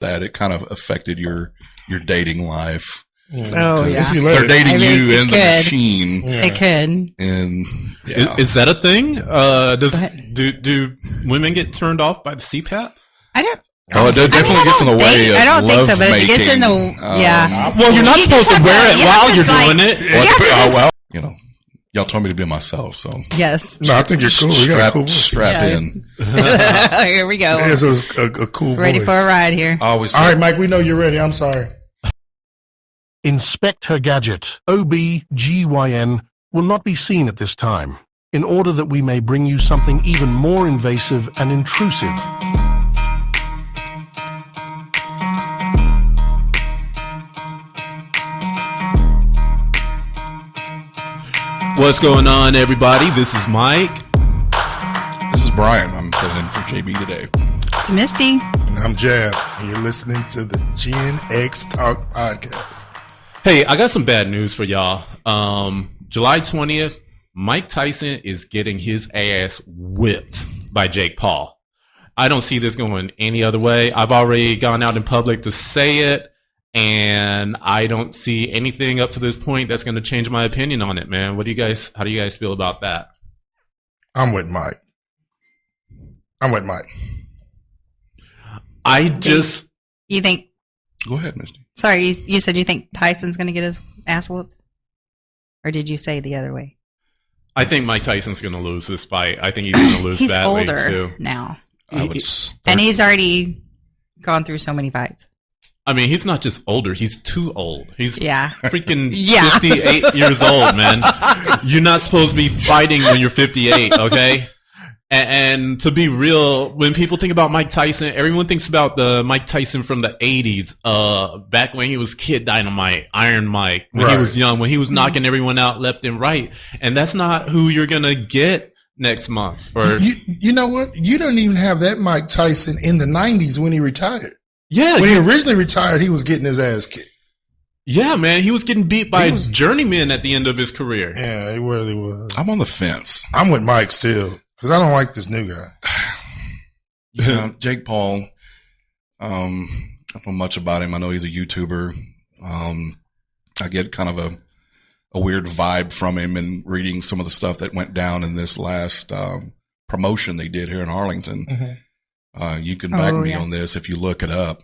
that it kind of affected your dating life. Oh yeah, they're dating you in the machine. Yeah. It could. And is that a thing? Do women get turned off by the CPAP? I don't. Oh, it definitely gets in the way of I don't think so, but love if it gets in the well, you're not supposed to wear it while you're doing it. Well, y'all told me to be myself, so yes. No, I think you're cool. You got a cool voice. Strap in. Here we go. Yeah, so it was a cool Ready voice. for a ride here. All right, Mike, we know you're ready. I'm sorry. Inspect her gadget. OBGYN will not be seen at this time, in order that we may bring you something even more invasive and intrusive. What's going on, everybody? This is Mike. This is Brian. I'm filling in for JB today. It's Misty. And I'm Jab, and you're listening to the Gen X Talk Podcast. Hey, I got some bad news for y'all. July 20th, Mike Tyson is getting his ass whipped by Jake Paul. I don't see this going any other way. I've already gone out in public to say it, and I don't see anything up to this point that's going to change my opinion on it, man. How do you guys feel about that? I'm with Mike. You think? Go ahead, Misty. Sorry, you said you think Tyson's going to get his ass whooped? Or did you say the other way? I think Mike Tyson's going to lose this fight. I think he's going to lose he's badly, older too. now. And he's already gone through so many fights. I mean, he's not just older. He's too old. He's freaking 58 years old, man. You're not supposed to be fighting when you're 58, okay? And to be real, when people think about Mike Tyson, everyone thinks about the Mike Tyson from the 80s, back when he was Kid Dynamite, Iron Mike, when he was young, when he was knocking everyone out left and right. And that's not who you're going to get next month. Or you know what? You don't even have that Mike Tyson in the 90s when he retired. Yeah. When he originally retired, he was getting his ass kicked. Yeah, man. He was getting beat by journeymen at the end of his career. Yeah, he really was. I'm on the fence. I'm with Mike still. Because I don't like this new guy. Yeah, Jake Paul. I don't know much about him. I know he's a YouTuber. I get kind of a weird vibe from him and reading some of the stuff that went down in this last promotion they did here in Arlington. Mm-hmm. You can back me on this if you look it up.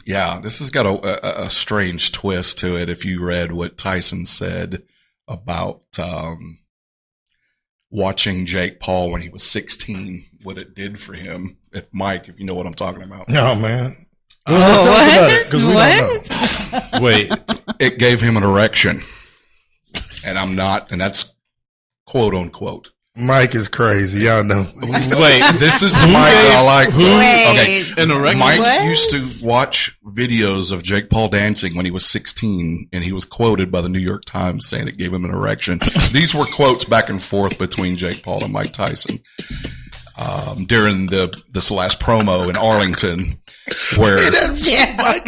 Yeah, this has got a strange twist to it. If you read what Tyson said about watching Jake Paul when he was 16, what it did for him. If you know what I'm talking about. No, man. What? Because we don't know. Wait. It gave him an erection. And that's quote unquote. Mike is crazy. Y'all know. Wait, this is the Mike I like. An erection? Mike used to watch videos of Jake Paul dancing when he was 16, and he was quoted by the New York Times saying it gave him an erection. These were quotes back and forth between Jake Paul and Mike Tyson during this last promo in Arlington, where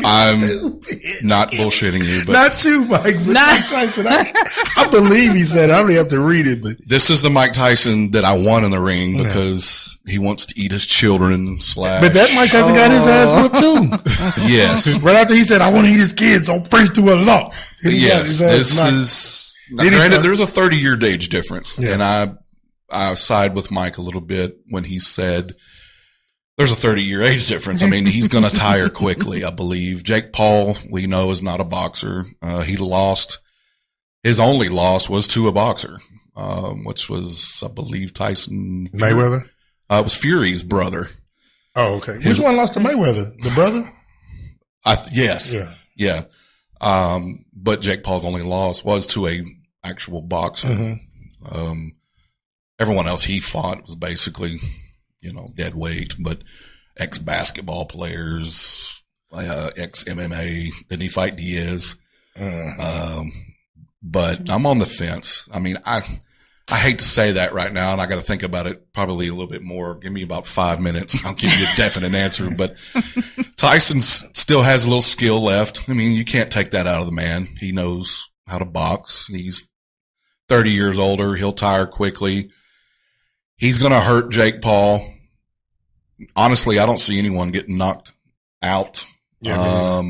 I'm not bullshitting you, but not you, Mike, but Mike Tyson. I believe he said. I don't even have to read it, but this is the Mike Tyson that I want in the ring because he wants to eat his children. But that Mike Tyson got his ass whooped too. Yes, right after he said, "I want to eat his kids," on French to a law. Yes, this is. Granted, there's a 30-year age difference, and I side with Mike a little bit when he said there's a 30-year age difference. I mean, he's going to tire quickly, I believe. Jake Paul, we know, is not a boxer. He lost. His only loss was to a boxer, which was, I believe, Tyson Mayweather. It was Fury's brother. Oh, okay. Which one lost to Mayweather? The brother? Yes. Yeah. But Jake Paul's only loss was to a actual boxer. Mm-hmm. Everyone else he fought was basically, dead weight, but ex-basketball players, ex-MMA. Didn't he fight Diaz? But I'm on the fence. I mean, I hate to say that right now, and I got to think about it probably a little bit more. Give me about 5 minutes, and I'll give you a definite answer. But Tyson still has a little skill left. I mean, you can't take that out of the man. He knows how to box. He's 30 years older. He'll tire quickly. He's going to hurt Jake Paul. honestly, I don't see anyone getting knocked out. Yeah,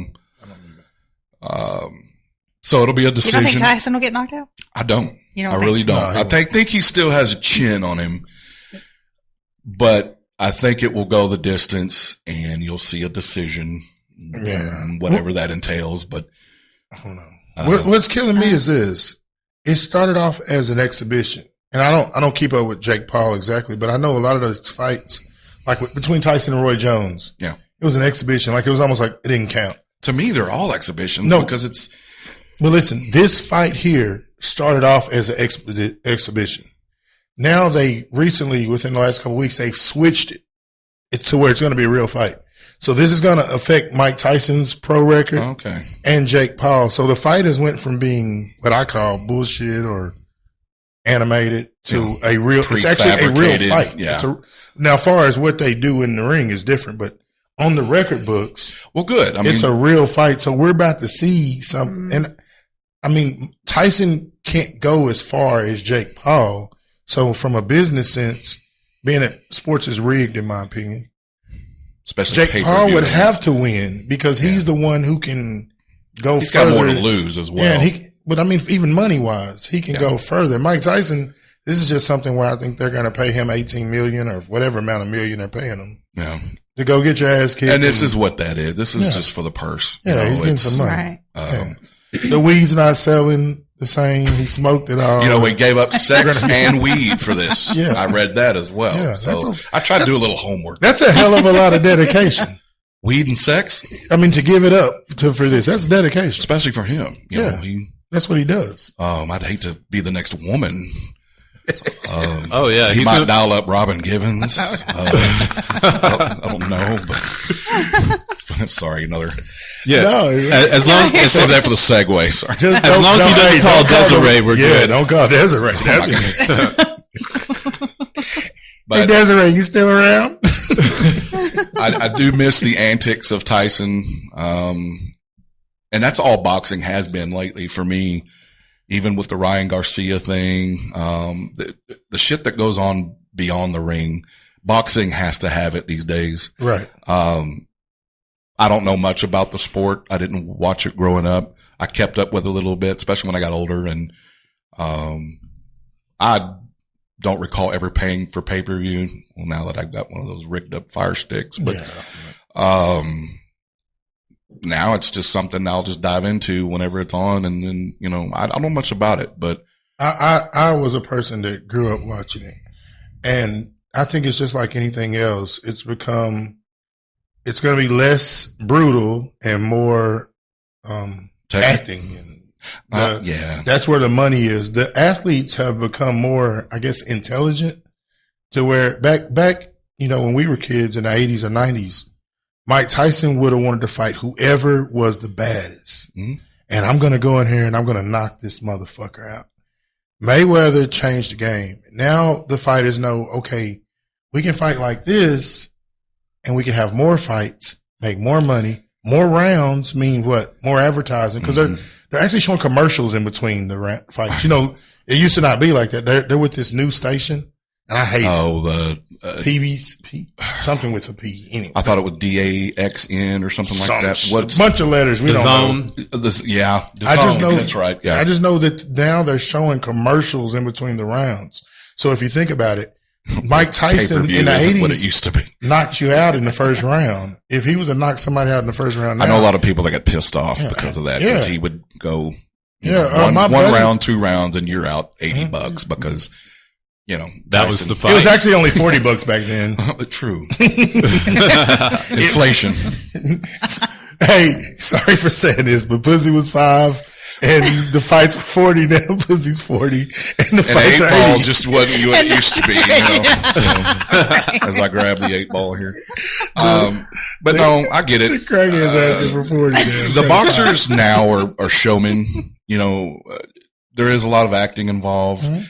so it'll be a decision. You don't think Tyson will get knocked out? I don't. You don't I think? really don't. No, I think he still has a chin on him, but I think it will go the distance, and you'll see a decision, whatever that entails. But I don't know. What's killing me is this: it started off as an exhibition, and I don't keep up with Jake Paul exactly, but I know a lot of those fights, like between Tyson and Roy Jones, it was an exhibition. Like it was almost like it didn't count. To me, they're all exhibitions because it's. But listen, this fight here started off as an exhibition. Now they recently, within the last couple of weeks, they've switched it to where it's going to be a real fight. So this is going to affect Mike Tyson's pro record and Jake Paul. So the fight has went from being what I call bullshit or animated to a real, it's actually a real fight. Yeah. Now, as far as what they do in the ring is different, but on the record books, well, good. It's a real fight. So we're about to see something. And I mean, Tyson can't go as far as Jake Paul. So from a business sense, being that sports is rigged, in my opinion, especially Jake Paul would have to win because he's the one who can go He's further. got more to lose as well. Yeah, but I mean, even money wise, he can go further. Mike Tyson, this is just something where I think they're going to pay him $18 million or whatever amount of million they're paying him. Yeah. To go get your ass kicked. And this is what that is. This is just for the purse. Yeah, he's getting some money. Right. The weed's not selling the same. He smoked it all. You know, we gave up sex and weed for this. Yeah. I read that as well. Yeah, so I tried to do a little homework. That's a hell of a lot of dedication. Weed and sex? I mean, to give it up for this, that's dedication. Especially for him. You know, that's what he does. I'd hate to be the next woman. He might dial up Robin Givens. I don't know, but sorry, another. Yeah, no, as long as save that for the segue. Sorry, as long as he doesn't call Desiree, we're good. Don't call Desiree. But, hey Desiree, you still around? I do miss the antics of Tyson, and that's all boxing has been lately for me. Even with the Ryan Garcia thing, the shit that goes on beyond the ring, boxing has to have it these days. Right. I don't know much about the sport. I didn't watch it growing up. I kept up with it a little bit, especially when I got older. And I don't recall ever paying for pay-per-view. Well, now that I've got one of those rigged up Fire Sticks, but now it's just something I'll just dive into whenever it's on. And then, you know, I don't know much about it, but I was a person that grew up watching it, and I think it's just like anything else. It's going to be less brutal and more acting. And that's where the money is. The athletes have become more, I guess, intelligent to where back, you know, when we were kids in the 80s or 90s, Mike Tyson would have wanted to fight whoever was the baddest. Mm-hmm. And I'm going to go in here and I'm going to knock this motherfucker out. Mayweather changed the game. Now the fighters know, okay, we can fight like this and we can have more fights, make more money, more rounds mean what? More advertising. Because they're actually showing commercials in between the fights. You know, it used to not be like that. They're with this new station. And I hate it. Something with a P. Anyway. I thought it was DAXN or something like that. What's a bunch of letters? We don't know. I just know that's right. Yeah. I just know that now they're showing commercials in between the rounds. So if you think about it, Mike Tyson in the 80s what it used to be. Knocked you out in the first round. If he was to knock somebody out in the first round, now, I know a lot of people that got pissed off because of that. Because he would go one buddy, round, 2 rounds, and you're out $80 because. You know, that was the fight. It was actually only $40 back then. True. Inflation. Hey, sorry for saying this, but Pussy was 5 and the fights were 40 now. Pussy's 40 and the fights are 80. 8 ball just wasn't what it used to be, you know. So, as I grab the 8 ball here. But no, I get it. The crackhead's asking for 40. The boxers now are showmen. You know, there is a lot of acting involved. Mm-hmm.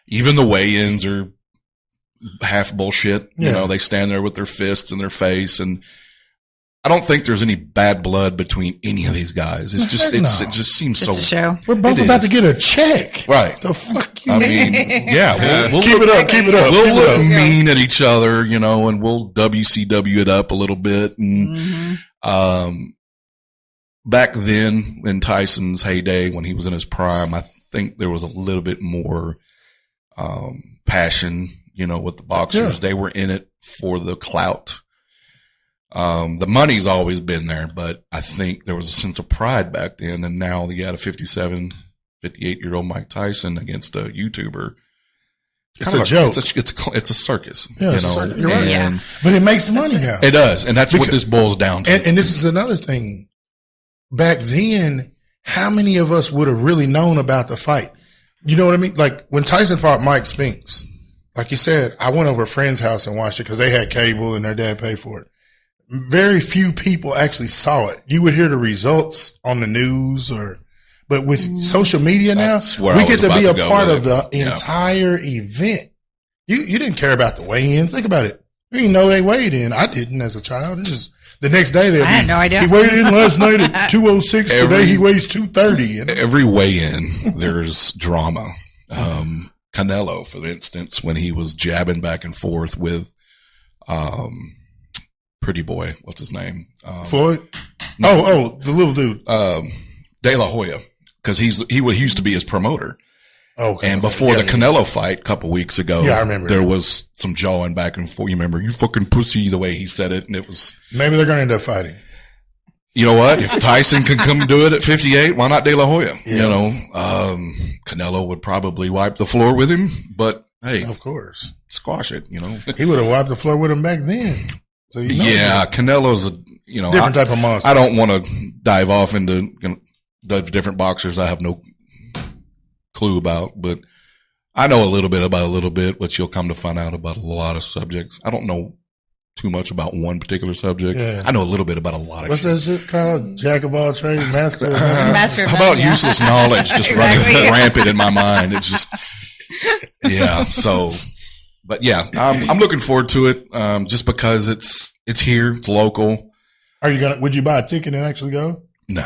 Even the weigh-ins are half bullshit. You know, they stand there with their fists in their face. And I don't think there's any bad blood between any of these guys. It's just, it just seems just so. A show. We're both about to get a check. Right. The fuck you I mean, yeah. We'll keep it up. Keep it up. We'll look mean at each other, you know, and we'll WCW it up a little bit. And, back then in Tyson's heyday, when he was in his prime, I think there was a little bit more, passion, you know, with the boxers. They were in it for the clout. The money's always been there, but I think there was a sense of pride back then. And now you got a 58-year-old Mike Tyson against a YouTuber. It's a joke. It's a circus. Yeah, you know? a circus. You're right. Yeah. But it makes money now. It does. And that's what this boils down to. And this is another thing. Back then, how many of us would have really known about the fight? You know what I mean? Like when Tyson fought Mike Spinks, like you said, I went over a friend's house and watched it because they had cable and their dad paid for it. Very few people actually saw it. You would hear the results on the news but with social media now, we get to be a part of the entire event. You didn't care about the weigh-ins. Think about it. You didn't know they weighed in. I didn't as a child. It's just the next day I had no idea. He weighed in last night at 206. Today he weighs 230. You know? Every weigh-in, there's drama. Canelo, for instance, when he was jabbing back and forth with, pretty boy, what's his name? Floyd? No. The little dude. De La Hoya, because he used to be his promoter. Okay. And before the Canelo fight a couple weeks ago, I remember there was some jawing back and forth. You remember, you fucking pussy, the way he said it, and it was. Maybe they're going to end up fighting. You know what? If Tyson can come do it at 58, why not De La Hoya? Yeah. You know, Canelo would probably wipe the floor with him, but hey, of course, squash it. You know, he would have wiped the floor with him back then. So Canelo's different type of monster. I don't want to dive off into the different boxers. I have no clue about, but I know a little bit, which you'll come to find out about a lot of subjects. I don't know too much about one particular subject. Yeah. I know a little bit about a lot of What's that shit called? Jack of all trades, master of none. Master of How none, about useless knowledge just running rampant in my mind? It's just, so, but I'm looking forward to it, just because it's here, it's local. Would you buy a ticket and actually go? No.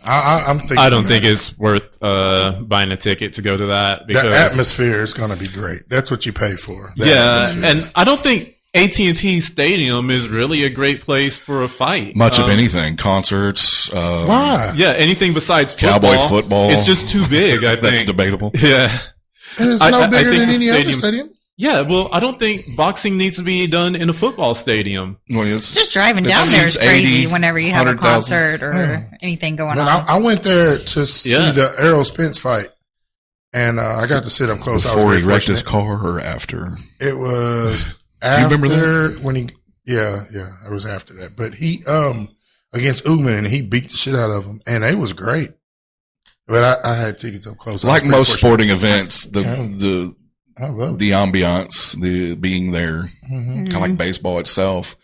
I'm thinking. I don't think it's worth buying a ticket to go to that, because the atmosphere is going to be great. That's what you pay for. And I don't think AT&T Stadium is really a great place for a fight. Much of anything, concerts. Why? Yeah, anything besides football. Cowboy football. It's just too big. I think that's debatable. Yeah, and it's no bigger than any other stadium. Yeah, well, I don't think boxing needs to be done in a football stadium. Well, just driving down there is crazy whenever you have a concert or anything going on. I went there to see the Errol Spence fight, and I got to sit up close. Before he wrecked his car or after? It was after. Do you remember that? When he, it was after that. But he, against Uman, and he beat the shit out of him, and it was great. But I had tickets up close. Like most sporting events, the ambiance, the being there, kind of like baseball itself.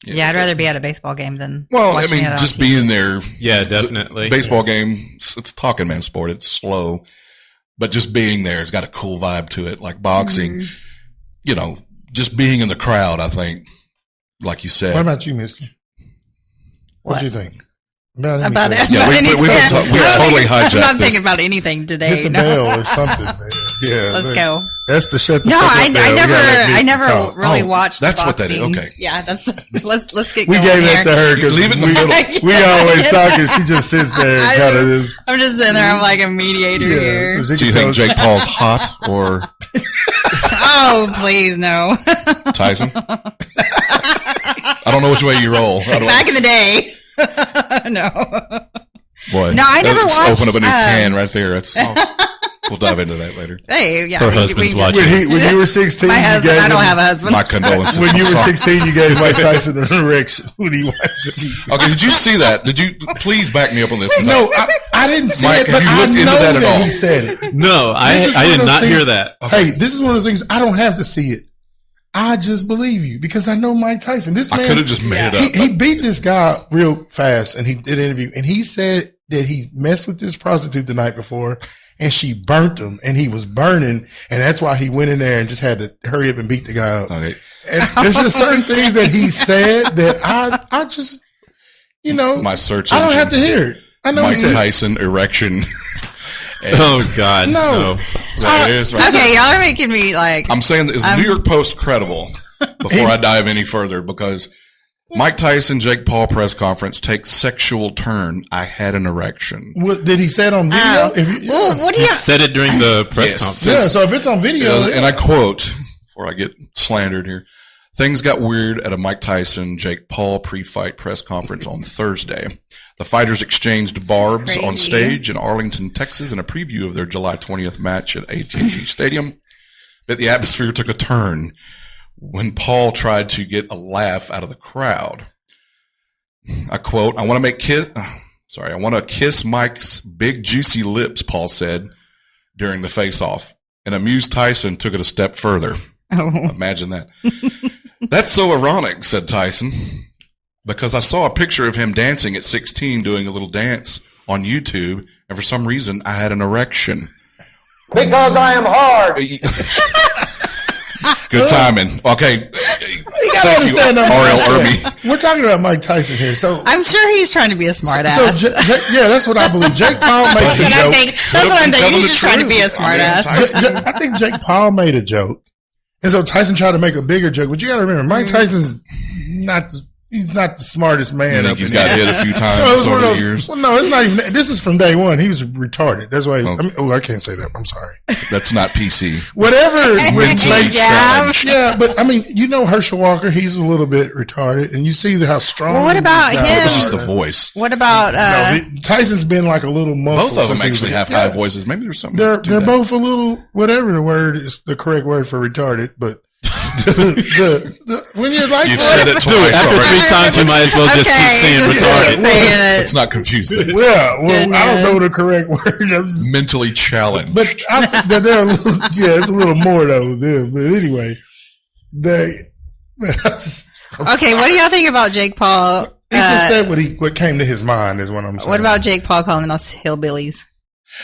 Yeah, I'd rather be at a baseball game than just being there. Yeah, definitely. Baseball game, it's talking man sport. It's slow, but just being there, it's got a cool vibe to it. Like boxing, just being in the crowd. I think, like you said. What about you, Misty? What do you think? About it? Yeah, we totally hijacked I'm not thinking about anything today. Hit the bell or something, man. Yeah, let's go. That's the shut the fuck up I never really watched. That's boxing. what that is. Okay. Yeah, let's get. We going gave here. that to her because leave it in the middle. We always talking. She just sits there and kind of is. I'm just sitting there. I'm like a mediator here. So you think Jake Paul's hot or? Oh please no. Tyson. I don't know which way you roll. Back in the day. No. Boy, no, I never watched. Open up a new can right there. We'll dive into that later. Hey, yeah. Her husband's watching. When you were 16, my husband. I don't have a husband. My condolences. When you were 16, you gave Mike Tyson an erection when he watched. Okay, did you see that? Did you please back me up on this? No, I didn't see Mike, it, but have you looked into that at all? He said it. No, I did not hear that. Okay. Hey, this is one of those things I don't have to see it. I just believe you because I know Mike Tyson. This man, I could have just made it up. He beat this guy real fast, and he did an interview, and he said that he messed with this prostitute the night before, and she burnt him, and he was burning, and that's why he went in there and just had to hurry up and beat the guy up. Okay. And there's just certain things that he said that I just, my search I don't engine, have to hear it. I know Mike Tyson erection. Oh God, no. There it is. Right okay, y'all are making me like. I'm saying, is the New York Post credible? Before I dive any further, because Mike Tyson, Jake Paul press conference takes sexual turn. I had an erection. What did he say it on video? What do you said it during the press conference? Yeah, so if it's on video, and I quote, before I get slandered here, things got weird at a Mike Tyson, Jake Paul pre-fight press conference on Thursday. The fighters exchanged barbs on stage in Arlington, Texas, in a preview of their July 20th match at AT&T Stadium. But the atmosphere took a turn when Paul tried to get a laugh out of the crowd. I quote, I want to kiss Mike's big juicy lips, Paul said during the face-off. And amused Tyson took it a step further. Oh. Imagine that. That's so ironic, said Tyson, because I saw a picture of him dancing at 16, doing a little dance on YouTube, and for some reason I had an erection. Because I am hard. Good timing. Okay. You gotta understand that. We're talking about Mike Tyson here, so I'm sure he's trying to be a smart ass. Yeah, that's what I believe. Jake Paul makes a joke. That's what I'm thinking. He's just trying to be a smart ass. I think Jake Paul made a joke, and so Tyson tried to make a bigger joke. But you got to remember, Mike Tyson's he's not the smartest man. I think he's got hit a few times over the years. Well, no, it's not even. This is from day one. He was retarded. That's why. I can't say that. I'm sorry. That's not PC. Whatever. Yeah, but I mean, Herschel Walker. He's a little bit retarded, and you see how strong. Well, what about him? It's just the voice. What about Tyson's been like a little muscle. Both of them actually have high voices. Maybe there's something. They're both a little whatever the word is, the correct word for retarded, but. When you're like, you've said it twice after already. 3 times, you might as well just keep saying retarded. Let's not confuse it. Yeah, well, I don't know the correct word. I'm just, mentally challenged. But I think that they're a little, it's a little more though. But anyway, okay, what do y'all think about Jake Paul? He just said what came to his mind is what I'm saying. What about Jake Paul calling us hillbillies?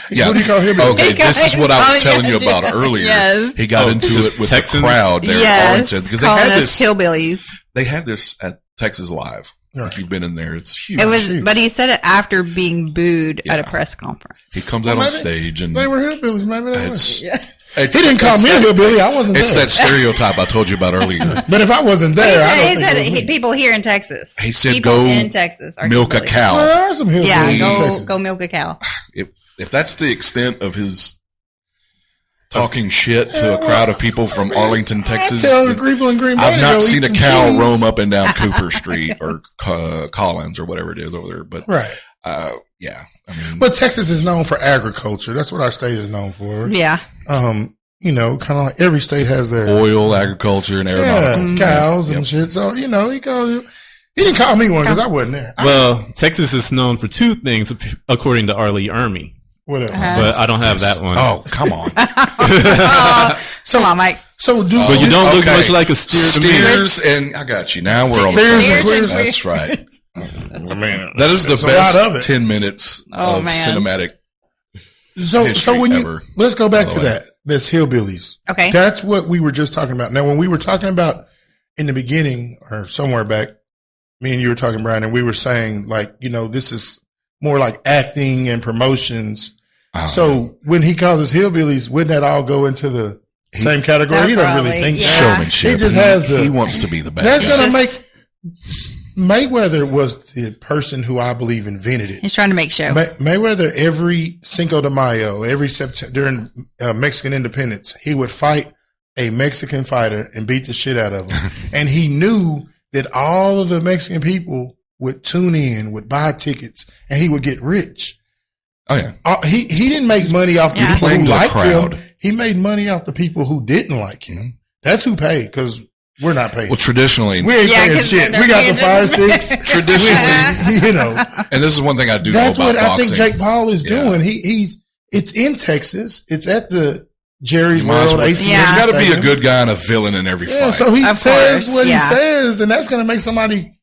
Yeah. What do you call him? Okay, this is what I was telling you about earlier. Yes. He got into it with Texans? the crowd there at Arlington because they had this hillbillies. They had this at Texas Live. Right. If you've been in there, it's huge. It was, but he said it after being booed at a press conference. He comes out on stage and they were hillbillies. Maybe they were. He didn't call me a hillbilly. I wasn't there. It's that stereotype I told you about earlier. But if I wasn't there, he said people here in Texas. He said people go in Texas are milk a cow. Well, there are some hillbillies in Texas. Go milk a cow. If that's the extent of his talking shit to a crowd of people from Arlington, Texas, I've not seen a cow roam up and down Cooper Street or Collins or whatever it is over there. But right, yeah. I mean, but Texas is known for agriculture. That's what our state is known for. Yeah. Kind of like every state has their oil, agriculture, and aeronautical cows and shit. So he didn't call me one because I wasn't there. Well, Texas is known for 2 things, according to R. Lee Ermey. What else? But I don't have that one. Oh, come on. Come on, Mike. But you don't look much like a steer to me. Steers, and I got you. Now we're on the same. That's right. That is the best 10 minutes of cinematic. So when let's go back to that. That's hillbillies. Okay. That's what we were just talking about. Now, when we were talking about in the beginning or somewhere back, me and you were talking, Brian, and we were saying like, this is more like acting and promotions. So when he calls us hillbillies, wouldn't that all go into the same category? He doesn't really think showmanship. He just has he wants to be the best. That's going to make Mayweather was the person who I believe invented it. He's trying to make show. Mayweather every Cinco de Mayo, every September during Mexican independence, he would fight a Mexican fighter and beat the shit out of him. And he knew that all of the Mexican people would tune in, would buy tickets, and he would get rich. Oh yeah. He didn't make money off the people who liked him. He made money off the people who didn't like him. That's who paid because we're not paid. Well, traditionally, we ain't paying shit. We got the fire sticks. Traditionally, And this is one thing I do know about boxing. That's what I think Jake Paul is doing. It's in Texas. It's at the Jerry's World 18. There's got to be a good guy and a villain in every fight. So he says what he says, and that's going to make somebody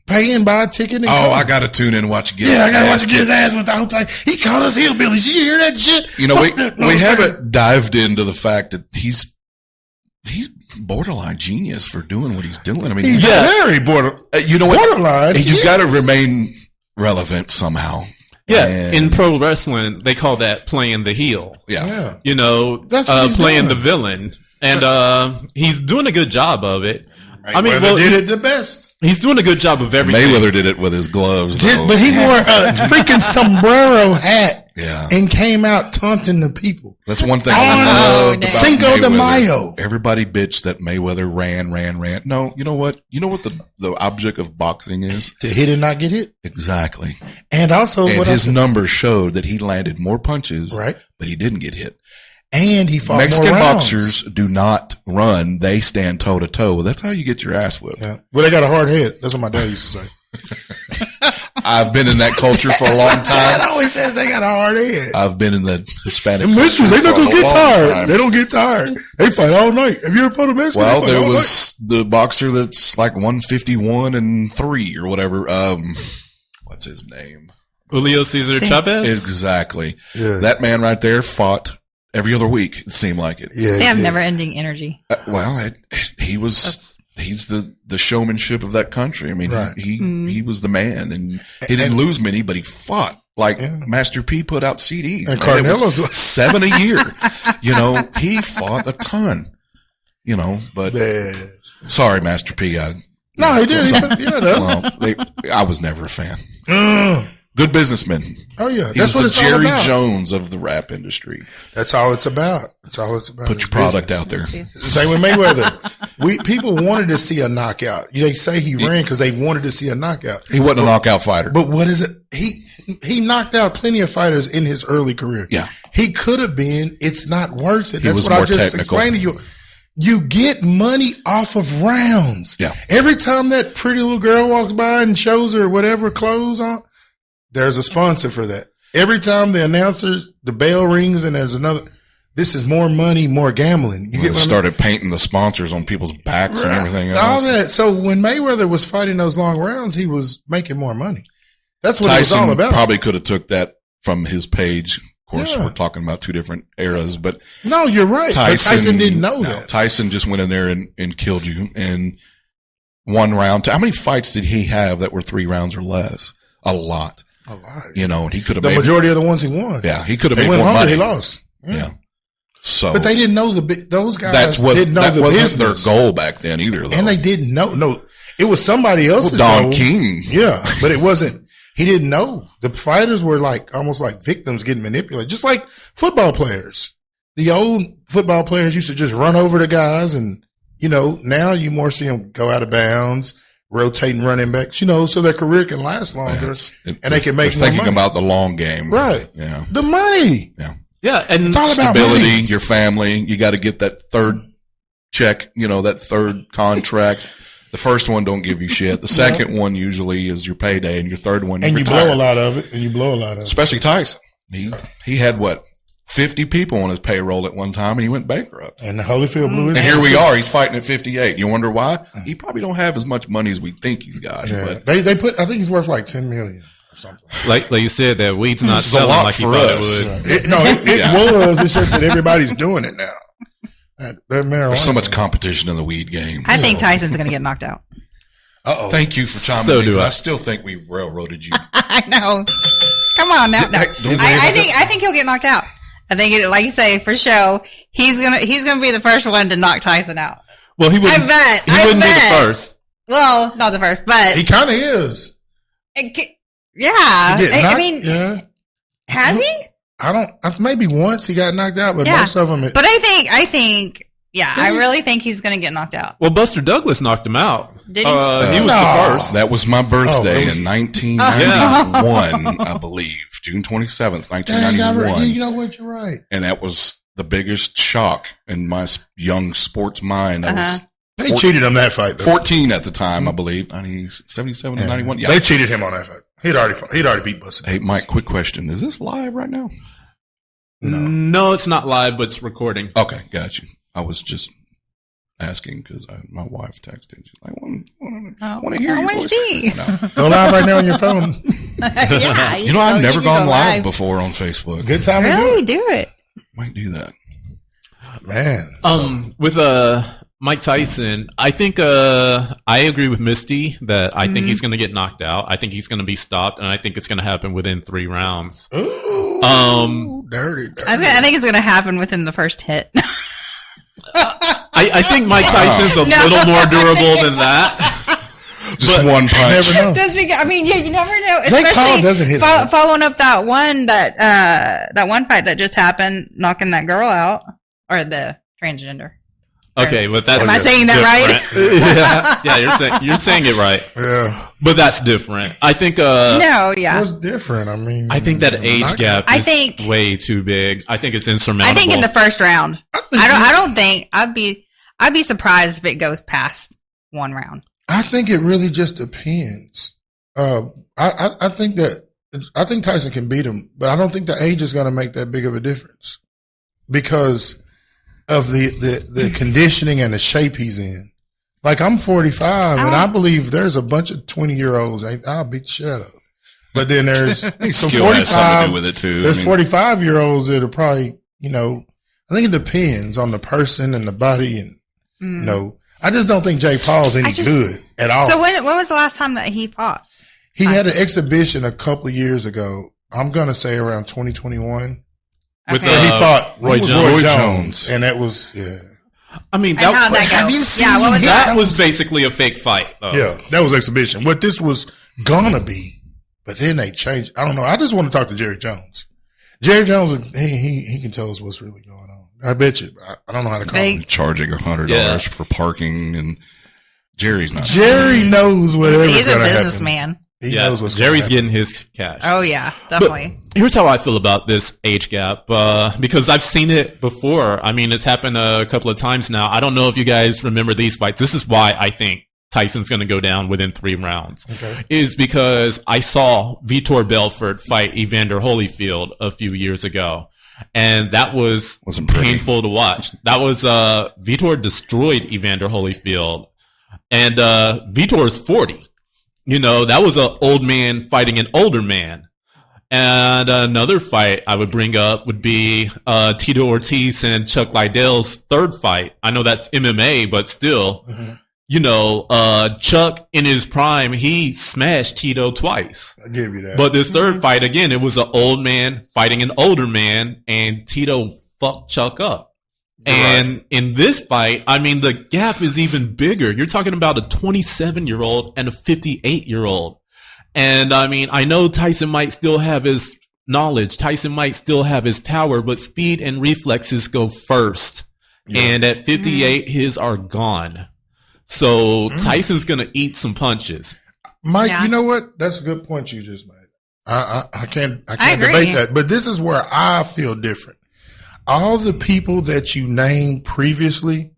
pay and buy a ticket. And I got to tune in and watch get I got to watch get his ass with the whole time. He called us hillbillies. Did you hear that shit? We haven't dived into the fact that he's borderline genius for doing what he's doing. I mean, he's very borderline. You know what? Borderline. You've got to remain relevant somehow. Yeah, in pro wrestling, they call that playing the heel. Yeah. You know, playing the villain. And he's doing a good job of it. Mayweather did it the best. He's doing a good job of everything. Mayweather did it with his gloves, though. But he wore a freaking sombrero hat Yeah. and came out taunting the people. That's one thing I loved about Cinco de Mayweather. Mayo. Everybody bitched that Mayweather ran. No, you know what? You know what the object of boxing is? To hit and not get hit. Exactly. And also, And his numbers showed that he landed more punches, right? But he didn't get hit. And he fought Mexican more rounds. boxers do not run; they stand toe to toe. That's how you get your ass whipped. Yeah. Well, they got a hard head. That's what my dad used to say. I've been in that culture for a long time. Dad always says they got a hard head. I've been in the Hispanic. And Mexicans, they not culture gonna for a get long tired. time. They don't get tired. They fight all night. Have you ever fought a Mexican? Well, there was the boxer that's like 151-3 or whatever. What's his name? Julio Cesar Chavez? Exactly. Yeah. That man right there fought every other week. It seemed like it. Yeah, They have never-ending energy. He's the showmanship of that country. I mean, Right. he was the man, and he didn't lose many, but he fought. Like Master P put out CDs. And man. It was Carnelo's 7 a year. You know, he fought a ton. You know, but sorry, Master P. No, he did. I was never a fan. Good businessman. Oh yeah, He that's was what the it's Jerry all about. Jones of the rap industry. That's all it's about. That's all it's about. Put your product out there. Same with Mayweather. People wanted to see a knockout. They say he ran because they wanted to see a knockout. He wasn't a knockout fighter. But what is it? He knocked out plenty of fighters in his early career. Yeah. He could have been. It's not worth it. He That's was what I more just technical. explained to you. You get money off of rounds. Yeah. Every time that pretty little girl walks by and shows her whatever clothes on, there's a sponsor for that. Every time the bell rings and there's another, this is more money, more gambling. You get what I mean? Started painting the sponsors on people's backs and everything else. All that. So when Mayweather was fighting those long rounds, he was making more money. That's what Tyson it was all about. probably could have took that from his page. Of course, we're talking about two different eras, but no, you're right. Tyson didn't know that. Tyson just went in there and killed you in one round. How many fights did he have that were 3 rounds or less? A lot. You know, and he could have the majority of the ones he won. Yeah, he could have made more money. He lost. Yeah. So, but they didn't know those guys. That wasn't business. their goal back then either, though. And they didn't know. No, it was somebody else's Don goal. King. Yeah, but it wasn't. He didn't know. The fighters were like almost like victims getting manipulated, just like football players. The old football players used to just run over the guys, and now you more see them go out of bounds, rotating running backs, so their career can last longer and they can make more money. Thinking about the long game. Right. Yeah. The money. Yeah. Yeah. And it's all about stability, money. Your family. You got to get that third check, that third contract. The first one don't give you shit. The second one usually is your payday, and your third one you retire. blow a lot of it, Especially Tyson. He had 50 people on his payroll at one time, and he went bankrupt. And the Holyfield blew his. And here we are. He's fighting at 58. You wonder why? He probably don't have as much money as we think he's got. Yeah. But they put. I think he's worth like $10 million or something. Like you said, that weed's not selling like you thought it would. It was. It's just that everybody's doing it now. There's so much competition in the weed game. I think Tyson's going to get knocked out. Uh-oh. Thank you for chiming in. I still think we railroaded you. I know. Come on now. No. I think he'll get knocked out. I think, like you say, for show, he's gonna be the first one to knock Tyson out. Well, he wouldn't. I bet. He wouldn't be the first. Well, not the first, but he kind of is. Yeah. I mean, has he? I don't. Maybe once he got knocked out, but most of them. But I think. Yeah, I really think he's going to get knocked out. Well, Buster Douglas knocked him out. Did he? He was the first. That was my birthday in 1991, I believe. June 27th, 1991. You know what? You're right. And that was the biggest shock in my young sports mind. They cheated him that fight, though. 14 at the time, I believe. 77 to 91. Yeah. They cheated him on that fight. He'd already beat Buster. Hey, Mike, quick question. Is this live right now? No, it's not live, but it's recording. Okay, got you. I was just asking because my wife texted. She's like, I want to hear you. I want to see. Go live right now on your phone. Yeah. I've never gone live before on Facebook. Good time to do it. Might do that. Man. With Mike Tyson, I think I agree with Misty that I think he's going to get knocked out. I think he's going to be stopped, and I think it's going to happen within 3 rounds. Ooh, dirty. I think it's going to happen within the first hit. I think Mike Tyson's a little more durable than that. Just one punch. You never know. Just because, I mean, you never know. Jake Paul doesn't hit following up that one fight that just happened, knocking that girl out, or the transgender. Okay, but that's am I saying that right? You're saying it right. Yeah, but that's different. I think. What's different? I mean, I think that age gap is way too big. I think it's insurmountable. I think in the first round. I don't think I'd be surprised if it goes past 1 round. I think it really just depends. I think Tyson can beat him, but I don't think the age is going to make that big of a difference because of the conditioning and the shape he's in. Like, I'm 45 and I believe there's a bunch of 20-year-olds I'll beat the shit out of. But then there's some 45 has something to do with it too. There's 45-year-olds that are probably, I think it depends on the person and the body and I just don't think Jake Paul's any good at all. So when was the last time that he fought? He had an exhibition a couple of years ago. I'm going to say around 2021. With he fought Roy Jones. And that was, I mean, how'd that go? Have you seen that was basically a fake fight. Though. Yeah, that was exhibition. What this was going to be, but then they changed. I don't know. I just want to talk to Jerry Jones. Jerry Jones, he can tell us what's really going on. I bet you. I don't know how to call him. Charging $100 for parking, and Jerry's not. Jerry knows whatever. He's a businessman. He knows what's Jerry's getting his cash. Oh yeah, definitely. But here's how I feel about this age gap, because I've seen it before. I mean, it's happened a couple of times now. I don't know if you guys remember these fights. This is why I think Tyson's going to go down within 3 rounds. Okay. Is because I saw Vitor Belfort fight Evander Holyfield a few years ago. And that wasn't painful to watch. That was, Vitor destroyed Evander Holyfield. And, Vitor's 40. That was an old man fighting an older man. And another fight I would bring up would be, Tito Ortiz and Chuck Liddell's 3rd fight. I know that's MMA, but still, Chuck in his prime, he smashed Tito twice. I give you that. But this 3rd fight, again, it was an old man fighting an older man, and Tito fucked Chuck up. And in this fight, I mean, the gap is even bigger. You're talking about a 27-year-old and a 58-year-old. And I mean, I know Tyson might still have his knowledge. Tyson might still have his power, but speed and reflexes go first. Yeah. And at 58, his are gone. So Tyson's going to eat some punches. Mike, you know what? That's a good point you just made. I can't debate that. But this is where I feel different. All the people that you named previously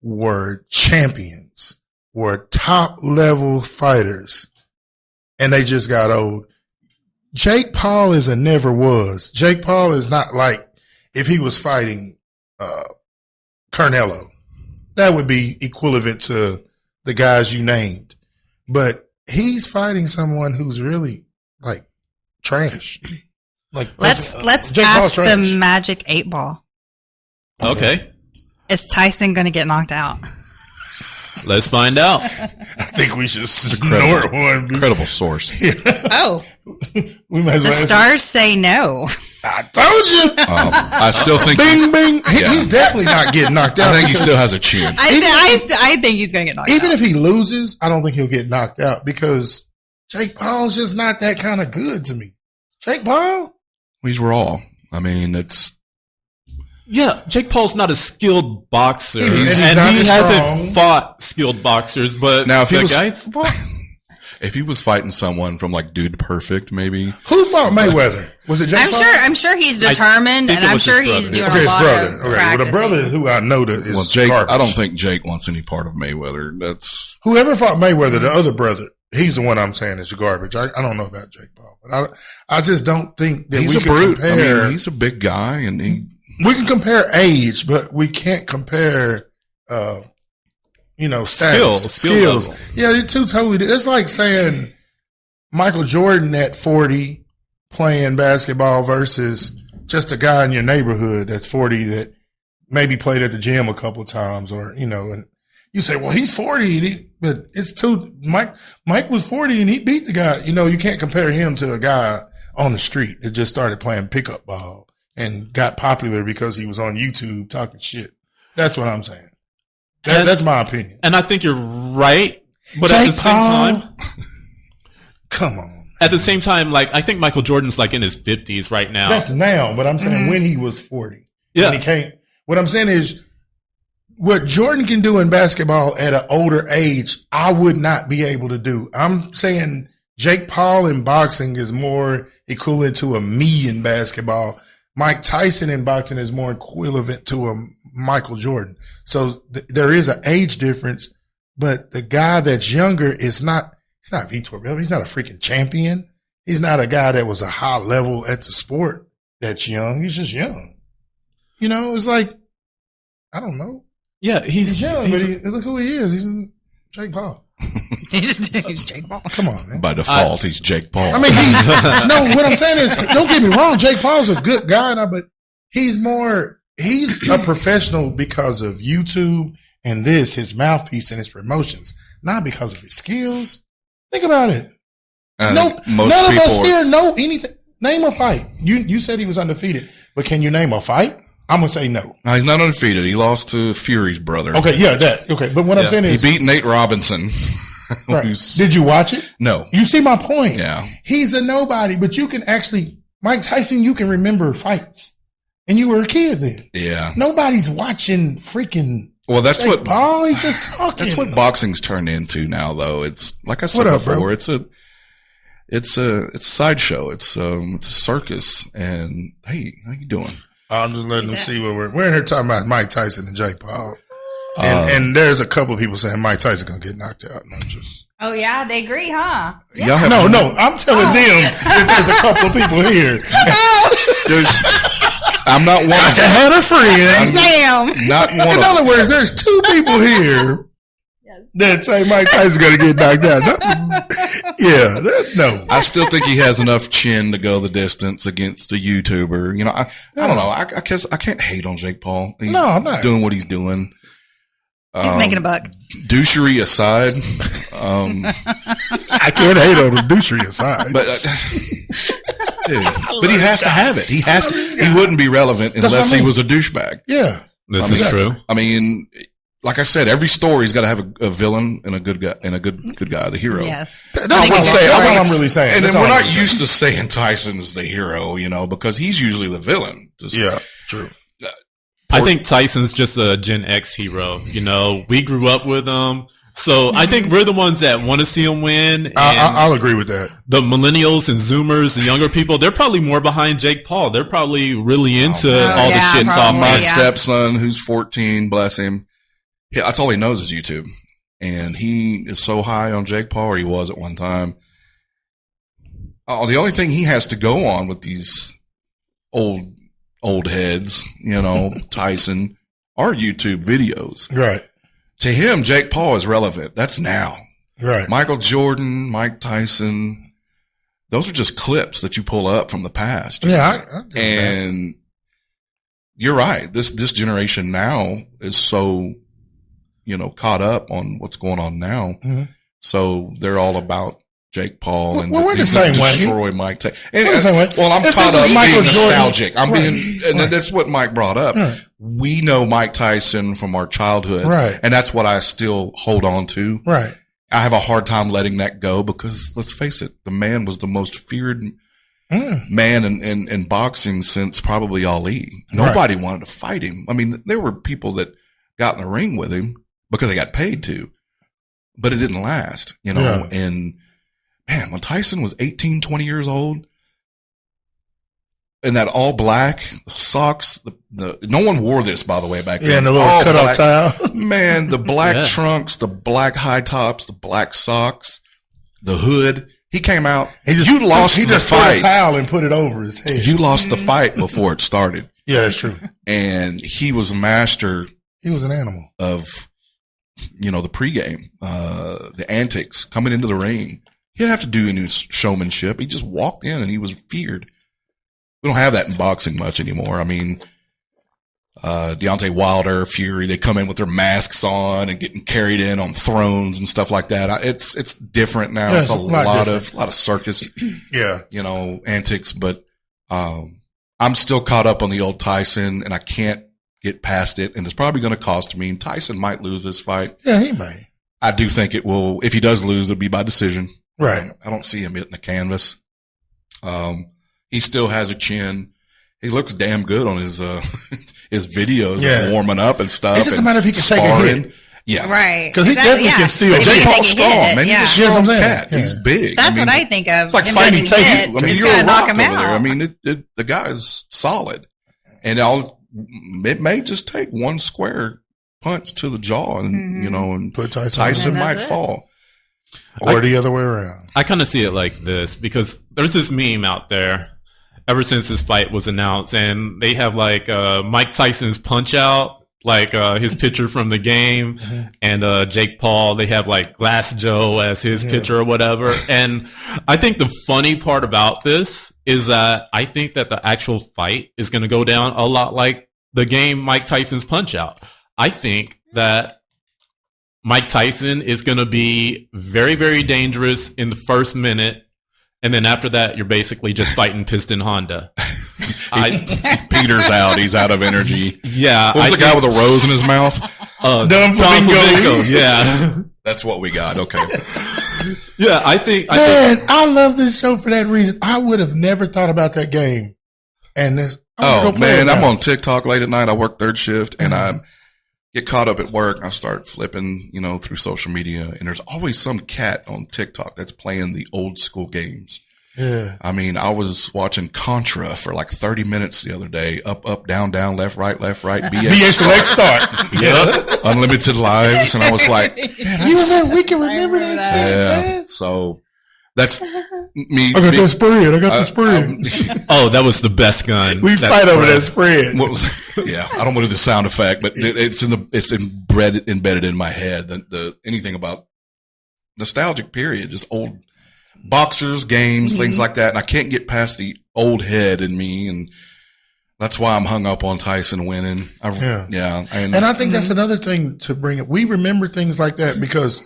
were champions, were top level fighters, and they just got old. Jake Paul is a never was. Jake Paul is not like if he was fighting Canelo. That would be equivalent to the guys you named. But he's fighting someone who's really like trash. Like let's ask the magic 8 ball. Okay. Is Tyson going to get knocked out? Let's find out. I think we should snort one. Incredible source. Yeah. Oh. The stars say no. I told you. I still think. Bing, bing. He's definitely not getting knocked out. I think he still has a chin. I think he's going to get knocked out. Even if he loses, I don't think he'll get knocked out because Jake Paul's just not that kind of good to me. Jake Paul? He's raw. I mean, it's. Yeah, Jake Paul's not a skilled boxer, and he hasn't fought skilled boxers. But now, if he was fighting someone from like Dude Perfect, maybe who fought Mayweather? Was it Jake Paul? I'm sure he's determined, and I'm sure he's doing a lot of practicing. Well, the brother is who I know that is Jake. garbage. I don't think Jake wants any part of Mayweather. That's whoever fought Mayweather, the other brother. He's the one I'm saying is garbage. I don't know about Jake Paul, but I just don't think that he's we a can brute. compare. I mean, he's a big guy, and we can compare age, but we can't compare, status, skills. Yeah, they're two totally. It's like saying Michael Jordan at 40 playing basketball versus just a guy in your neighborhood that's 40 that maybe played at the gym a couple of times, or and you say, well, he's 40, but it's too. Mike was 40 and he beat the guy. You can't compare him to a guy on the street that just started playing pickup ball and got popular because he was on YouTube talking shit. That's what I'm saying. That's my opinion. And I think you're right, but Jake at the same time, come on. At the same time, like, I think Michael Jordan's like in his 50s right now. That's now, but I'm saying when he was 40. Yeah. When he came. What I'm saying is, what Jordan can do in basketball at an older age, I would not be able to do. I'm saying Jake Paul in boxing is more equivalent to a me in basketball. Mike Tyson in boxing is more equivalent to a Michael Jordan. So there is an age difference, but the guy that's younger is not. He's not Vitor Belfort. He's not a freaking champion. He's not a guy that was a high level at the sport that's young. He's just young. It's like, I don't know. Yeah, he's young, but look who he is. He's Jake Paul. He's Jake Paul. Come on, man. By default, he's Jake Paul. I mean, no, what I'm saying is, don't get me wrong. Jake Paul's a good guy, but he's a professional because of YouTube and his mouthpiece and his promotions, not because of his skills. Think about it. None of us here know anything. Name a fight. You said he was undefeated, but can you name a fight? I'm gonna say no. No, he's not undefeated. He lost to Fury's brother. Okay, yeah, that. Okay, but what I'm saying is he beat Nate Robinson. Right. Did you watch it? No. You see my point? Yeah. He's a nobody, but you can actually Mike Tyson. You can remember fights, and you were a kid then. Yeah. Nobody's watching freaking. Well, that's Jake what Paul. He's just talking. That's what boxing's turned into now, though. It's like I said before. Bro? It's a sideshow. It's a circus. And hey, how you doing? I'm just letting them see what we're in here talking about Mike Tyson and Jake Paul. And there's a couple of people saying Mike Tyson gonna get knocked out. And I'm just. Oh yeah, they agree, huh? Yeah. No. I'm telling them that there's a couple of people here. I'm not one. I had a friend. Damn. Not one. In other words, there's two people here that say Mike Tyson's going to get knocked out. No. I still think he has enough chin to go the distance against a YouTuber. I don't know. I guess I can't hate on Jake Paul. I'm not. Doing what he's doing. He's making a buck. Douchery aside, I can't hate on him. Douchery aside, but but he has to have it. He has to. He wouldn't be relevant unless he was a douchebag. Yeah, this is true. I mean, like I said, every story's got to have a villain and a good guy and a good guy, the hero. Yes, that's all I'm really saying. And then we're not used to saying Tyson's the hero, because he's usually the villain. Yeah, true. I think Tyson's just a Gen X hero. We grew up with him. So I think we're the ones that want to see him win. And I'll agree with that. The millennials and Zoomers and younger people, they're probably more behind Jake Paul. They're probably really into all the shit talking. My stepson, who's 14, bless him. Yeah, that's all he knows is YouTube. And he is so high on Jake Paul, or he was at one time. The only thing he has to go on with these old heads, Tyson, are YouTube videos. Right. To him, Jake Paul is relevant. That's now. Right. Michael Jordan, Mike Tyson, those are just clips that you pull up from the past. Yeah. And you're right. This generation now is so, caught up on what's going on now. Mm-hmm. So they're all about Jake Paul and we're the same destroy way. Mike Tyson. Well, I'm caught up being nostalgic. Jordan, and that's what Mike brought up. Right. We know Mike Tyson from our childhood. Right. And that's what I still hold on to. Right. I have a hard time letting that go because let's face it, the man was the most feared man in boxing since probably Ali. Nobody wanted to fight him. I mean, there were people that got in the ring with him because they got paid to, but it didn't last, and man, when Tyson was 18, 20 years old, and that all black socks, no one wore this, by the way, back then. Yeah, and the little cutoff towel. Man, the black trunks, the black high tops, the black socks, the hood. He came out. He just threw a towel and put it over his head. You lost the fight before it started. Yeah, that's true. And he was a master. He was an animal of, the pregame, the antics, coming into the ring. He didn't have to do any showmanship. He just walked in and he was feared. We don't have that in boxing much anymore. I mean, Deontay Wilder, Fury, they come in with their masks on and getting carried in on thrones and stuff like that. It's different now. Yeah, it's a lot of circus, antics, but, I'm still caught up on the old Tyson and I can't get past it. And it's probably going to cost me. And Tyson might lose this fight. Yeah, he may. I do think it will. If he does lose, it'll be by decision. Right. I don't see him hitting the canvas. He still has a chin. He looks damn good on his videos of warming up and stuff. It's just a matter if he can take a hit. Yeah. Right. Because he definitely can steal. Jake Paul's strong, man. He's a strong cat. Yeah. He's big. That's what I think of. It's like fighting Tate. I mean, you're a rock over there. I mean, the guy's solid. And it may just take one square punch to the jaw and, and put Tyson might fall. Or the other way around. I kind of see it like this because there's this meme out there ever since this fight was announced, and they have like Mike Tyson's Punch Out, like his picture from the game, and Jake Paul, they have like Glass Joe as his picture or whatever. And I think the funny part about this is that I think that the actual fight is going to go down a lot like the game Mike Tyson's Punch Out. I think that Mike Tyson is going to be very, very dangerous in the first minute. And then after that, you're basically just fighting Piston Honda. Peter's out. He's out of energy. Yeah. What was the guy with a rose in his mouth? Don Flamingo. Yeah. That's what we got. Okay. Yeah, I love this show for that reason. I would have never thought about that game. And this. I'm on TikTok late at night. I work third shift and I get caught up at work. I start flipping, through social media, and there's always some cat on TikTok that's playing the old school games. Yeah. I mean, I was watching Contra for like 30 minutes the other day. Up, down, left, right. BS select start. Yep. Unlimited lives. And I was like, we can remember that. Yeah. So that's me. I got that spread. The spread. Oh, that was the best gun. We fight over that spread. I don't want to do the sound effect, but it's embedded in my head. The anything about nostalgic period, just old boxers, games, things like that. And I can't get past the old head in me. And that's why I'm hung up on Tyson winning. And I think that's another thing to bring up. We remember things like that because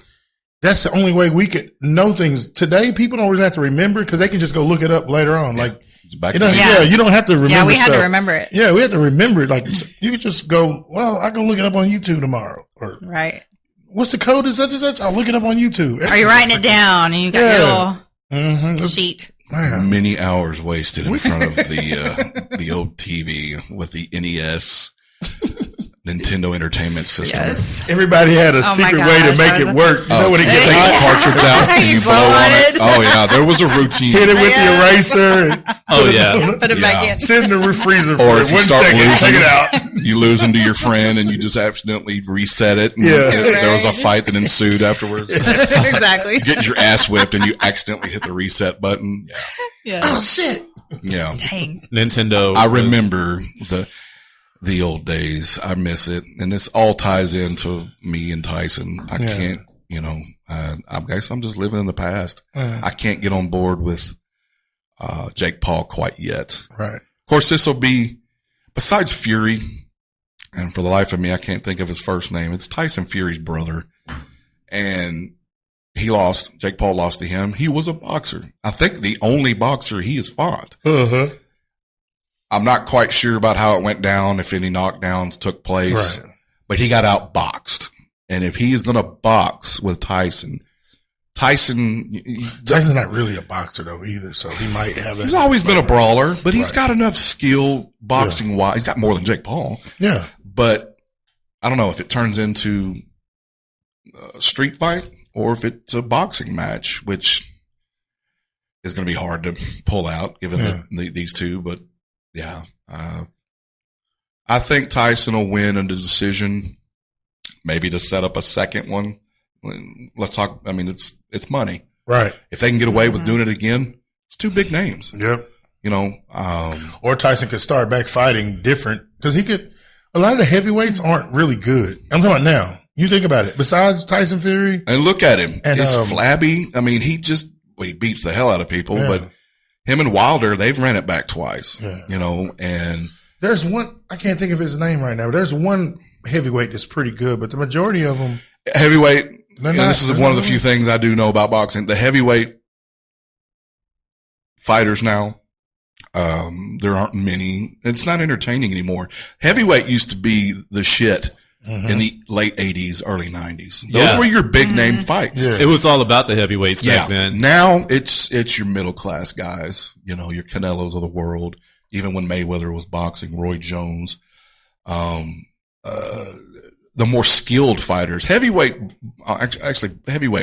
that's the only way we could know things. Today, people don't really have to remember because they can just go look it up later on. Like, you don't have to remember. Yeah, we had to remember it. Yeah, we had to remember it. Like, you could just go, well, I can look it up on YouTube tomorrow. Or, right. What's the code of such and such? I'll look it up on YouTube. Are you writing it down and you got your little sheet? Man. Many hours wasted in front of the old TV with the NES. Nintendo Entertainment System. Yes. Everybody had a secret way to make it work. You know when it gets take the cartridge out and you blow on it. Oh yeah, there was a routine. Hit it with the eraser. Put it back in. Sit in the freezer or for 1 second. Take it out. You lose them to your friend and you just accidentally reset it. And there was a fight that ensued afterwards. Exactly. You get your ass whipped and you accidentally hit the reset button. Yeah. Oh shit. Yeah. Dang. Nintendo. I remember the old days. I miss it. And this all ties into me and Tyson. I can't, I guess I'm just living in the past. I can't get on board with Jake Paul quite yet. Right. Of course, this will be, besides Fury, and for the life of me, I can't think of his first name. It's Tyson Fury's brother. And he lost. Jake Paul lost to him. He was a boxer. I think the only boxer he has fought. Uh-huh. I'm not quite sure about how it went down, if any knockdowns took place, but he got outboxed. And if he is going to box with Tyson's not really a boxer though either, so he might have. He's always been a brawler, but he's got enough skill boxing wise. He's got more than Jake Paul. Yeah, but I don't know if it turns into a street fight or if it's a boxing match, which is going to be hard to pull out given these two, but. Yeah. I think Tyson will win in the decision, maybe to set up a second one. Let's talk. I mean, it's money. Right. If they can get away with doing it again, it's two big names. Yep. Or Tyson could start back fighting different because a lot of the heavyweights aren't really good. I'm talking about now. You think about it. Besides Tyson Fury. And look at him. He's flabby. I mean, he beats the hell out of people, but him and Wilder, they've ran it back twice, and There's one, I can't think of his name right now, but there's one heavyweight that's pretty good, but the majority of them. Heavyweight, and this is one of the few things I do know about boxing. The heavyweight fighters now, there aren't many. It's not entertaining anymore. Heavyweight used to be the shit in the late 80s, early 90s. Those were your big name fights. Yeah. It was all about the heavyweights back then. Now it's your middle class guys, you know, your Canelos of the world. Even when Mayweather was boxing, Roy Jones, the more skilled fighters, heavyweight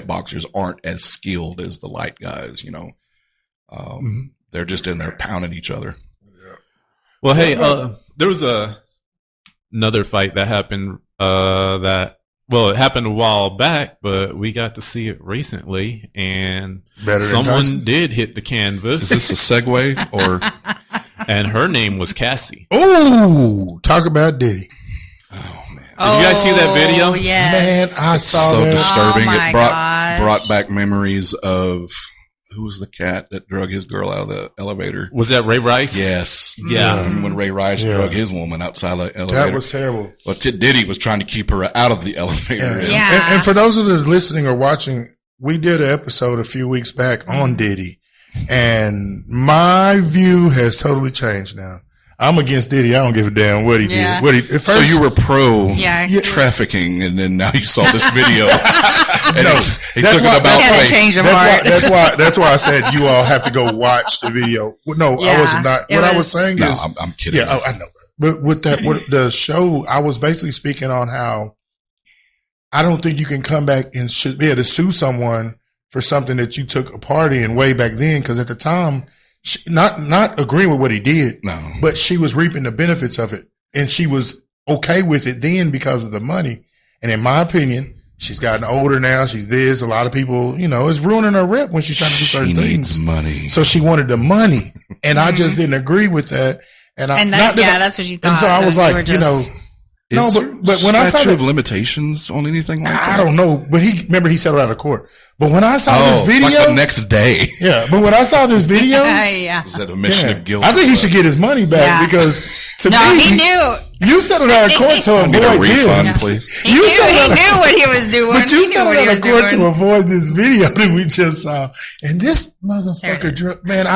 boxers aren't as skilled as the light guys, you know. They're just in there pounding each other. Yeah. Well, hey, there was another fight that happened, it happened a while back, but we got to see it recently, and someone did hit the canvas. Is this a segue or? And her name was Cassie. Oh, talk about Diddy. Oh man. Did you guys see that video? Yes. Man, I saw so that. disturbing. Oh It brought back memories of who was the cat that drug his girl out of the elevator? Was that Ray Rice? Yes. Yeah. When Ray Rice drug his woman outside the elevator. That was terrible. Well, Diddy was trying to keep her out of the elevator. Yeah. And for those of us listening or watching, we did an episode a few weeks back on Diddy. And my view has totally changed now. I'm against Diddy. I don't give a damn what he did. At first, so you were pro trafficking, and then now you saw this video. He took it about face. That's why I said you all have to go watch the video. No, I was not. What I was saying is, I'm kidding. Yeah, I know. But with the show, I was basically speaking on how I don't think you can come back and should be able to sue someone for something that you took a part in way back then, because at the time, not agreeing with what he did, but she was reaping the benefits of it, and she was okay with it then because of the money. And in my opinion, she's gotten older now. She's this. A lot of people, it's ruining her rep when she's trying to do certain things. She needs money, so she wanted the money, and I just didn't agree with that. That's what you thought. And so I was like, but when I saw statute of limitations on anything like that, I don't know. But he settled out of court. But when I saw this video, like the next day, But when I saw this video, is that admission of guilt? I think he should get his money back because to me, he knew. You settled out of court to avoid a refund, please. He knew what he was doing. But you settled out of court to avoid this video that we just saw, and this motherfucker, man,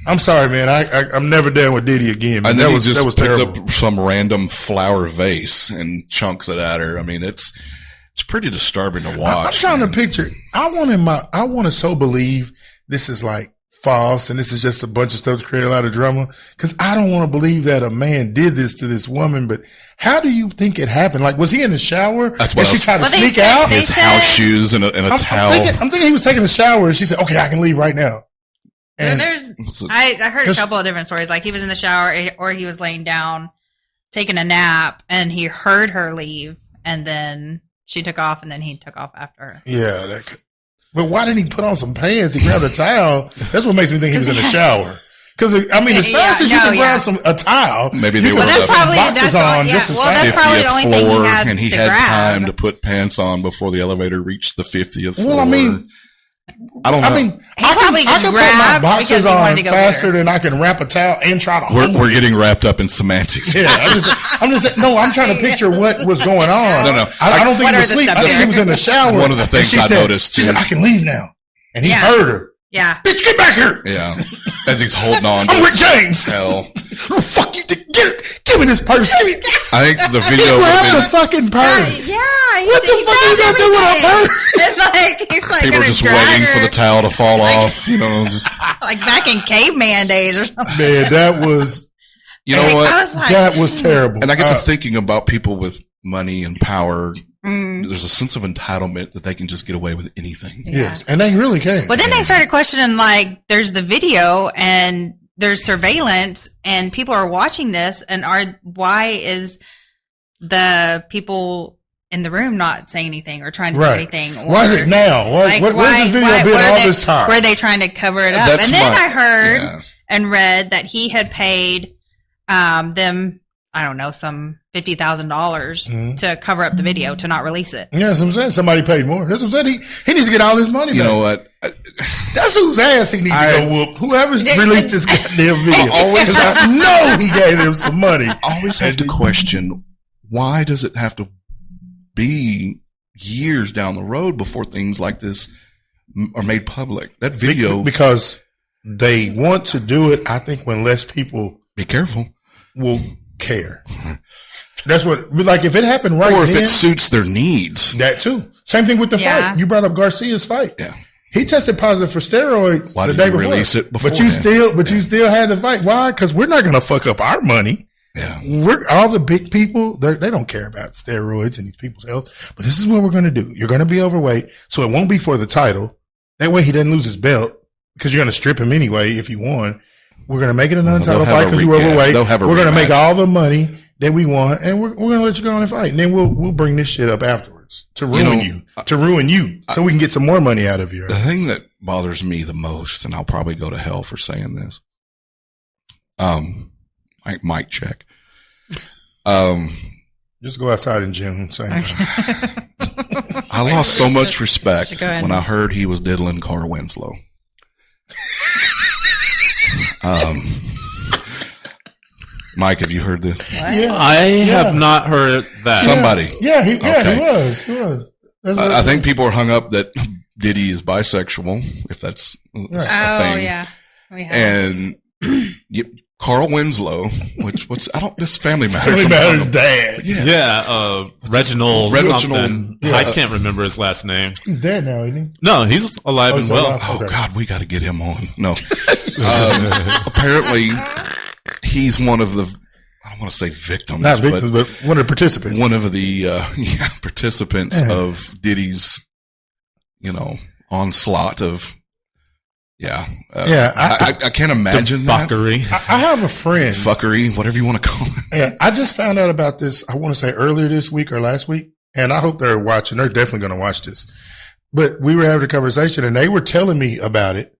I'm sorry, man. I'm never down with Diddy again. Man. And then that was picks terrible. up some random flower vase and chunks it at her. I mean, it's pretty disturbing to watch. I'm trying to picture. I want to so believe this is like false and this is just a bunch of stuff to create a lot of drama, because I don't want to believe that a man did this to this woman. But how do you think it happened? Like, was he in the shower? That's what she tried to sneak out. His house shoes and a towel. I'm thinking he was taking a shower and she said, "Okay, I can leave right now." And I heard a couple of different stories. Like, he was in the shower or he was laying down taking a nap and he heard her leave, and then she took off, and then he took off after her. Yeah. But why didn't he put on some pants? He grabbed a towel. That's what makes me think he was in the shower. Because, as fast as you can grab a towel. Maybe they were that's probably the only thing he had and he to had grab. time to put pants on before the elevator reached the 50th floor. Well, I don't know. I can put my boxers on faster than I can wrap a towel and try to hold We're getting wrapped up in semantics. Yeah, I'm trying to picture what was going on. No. I don't think he was asleep. I think he was in the shower. One of the things I noticed. She said, "I can leave now." And he heard her. Yeah. "Bitch, get back here." Yeah. As he's holding on. I'm Rick James. Hell. Oh, fuck you. Give me this purse. I think the video grabbed the fucking purse. Yeah. What the fuck are you going to do with a purse? It's like people are just waiting for the towel to fall off, just like back in caveman days or something. Man, that was, that was terrible. And I get to thinking about people with money and power. There's a sense of entitlement that they can just get away with anything. Yeah. Yes, and they really can. But then they started questioning, like, there's the video and there's surveillance and people are watching this, and why is the people in the room not saying anything or trying to do anything? Why is it now? Where's this video been all this time? Were they trying to cover it up? I heard and read that he had paid them I don't know, some $50,000 to cover up the video, to not release it. Yeah, that's what I'm saying. Somebody paid more. That's what I'm saying. He needs to get all his money back. You know what? That's whose ass he needs to go whoop. Whoever's released this goddamn video. Always I know he gave him some money. Always have to question, why does it have to be years down the road before things like this are made public? That video. Because they want to do it, I think, when less people. Be careful. Will care. That's what, like, if it happened right or if then, it suits their needs. That too. Same thing with the fight. You brought up Garcia's fight. Yeah. He tested positive for steroids the day before. Release it before? But you still had the fight. Why? Because we're not going to fuck up our money. Yeah. All the big people, they don't care about steroids and these people's health. But this is what we're going to do. You're going to be overweight, so it won't be for the title. That way he doesn't lose his belt, because you're going to strip him anyway if you won. We're going to make it an untitled fight because you're overweight. We're going to make all the money that we want, and we're going to let you go on and fight. And then we'll bring this shit up afterwards to ruin you, so we can get some more money out of you. The thing that bothers me the most, and I'll probably go to hell for saying this, mic check. Just go outside in June. I lost so much respect when I heard he was diddling Carl Winslow. Mike, have you heard this? Yeah. I have not heard that. Somebody. Yeah, he was. I think people are hung up that Diddy is bisexual, if that's a thing. Oh, yeah. We have. And Carl Winslow, this Family Matters. Family Matters dad. Yeah, Reginald something. Yeah. I can't remember his last name. He's dead now, isn't he? No, he's alive and well. Oh, God, we got to get him on. No. Apparently, he's one of the, I don't want to say victims. Not victims, but one of the participants. One of the participants of Diddy's, onslaught of, I can't imagine fuckery. I have a friend. Fuckery, whatever you want to call it. Yeah, I just found out about this, I want to say earlier this week or last week, and I hope they're watching. They're definitely going to watch this. But we were having a conversation, and they were telling me about it.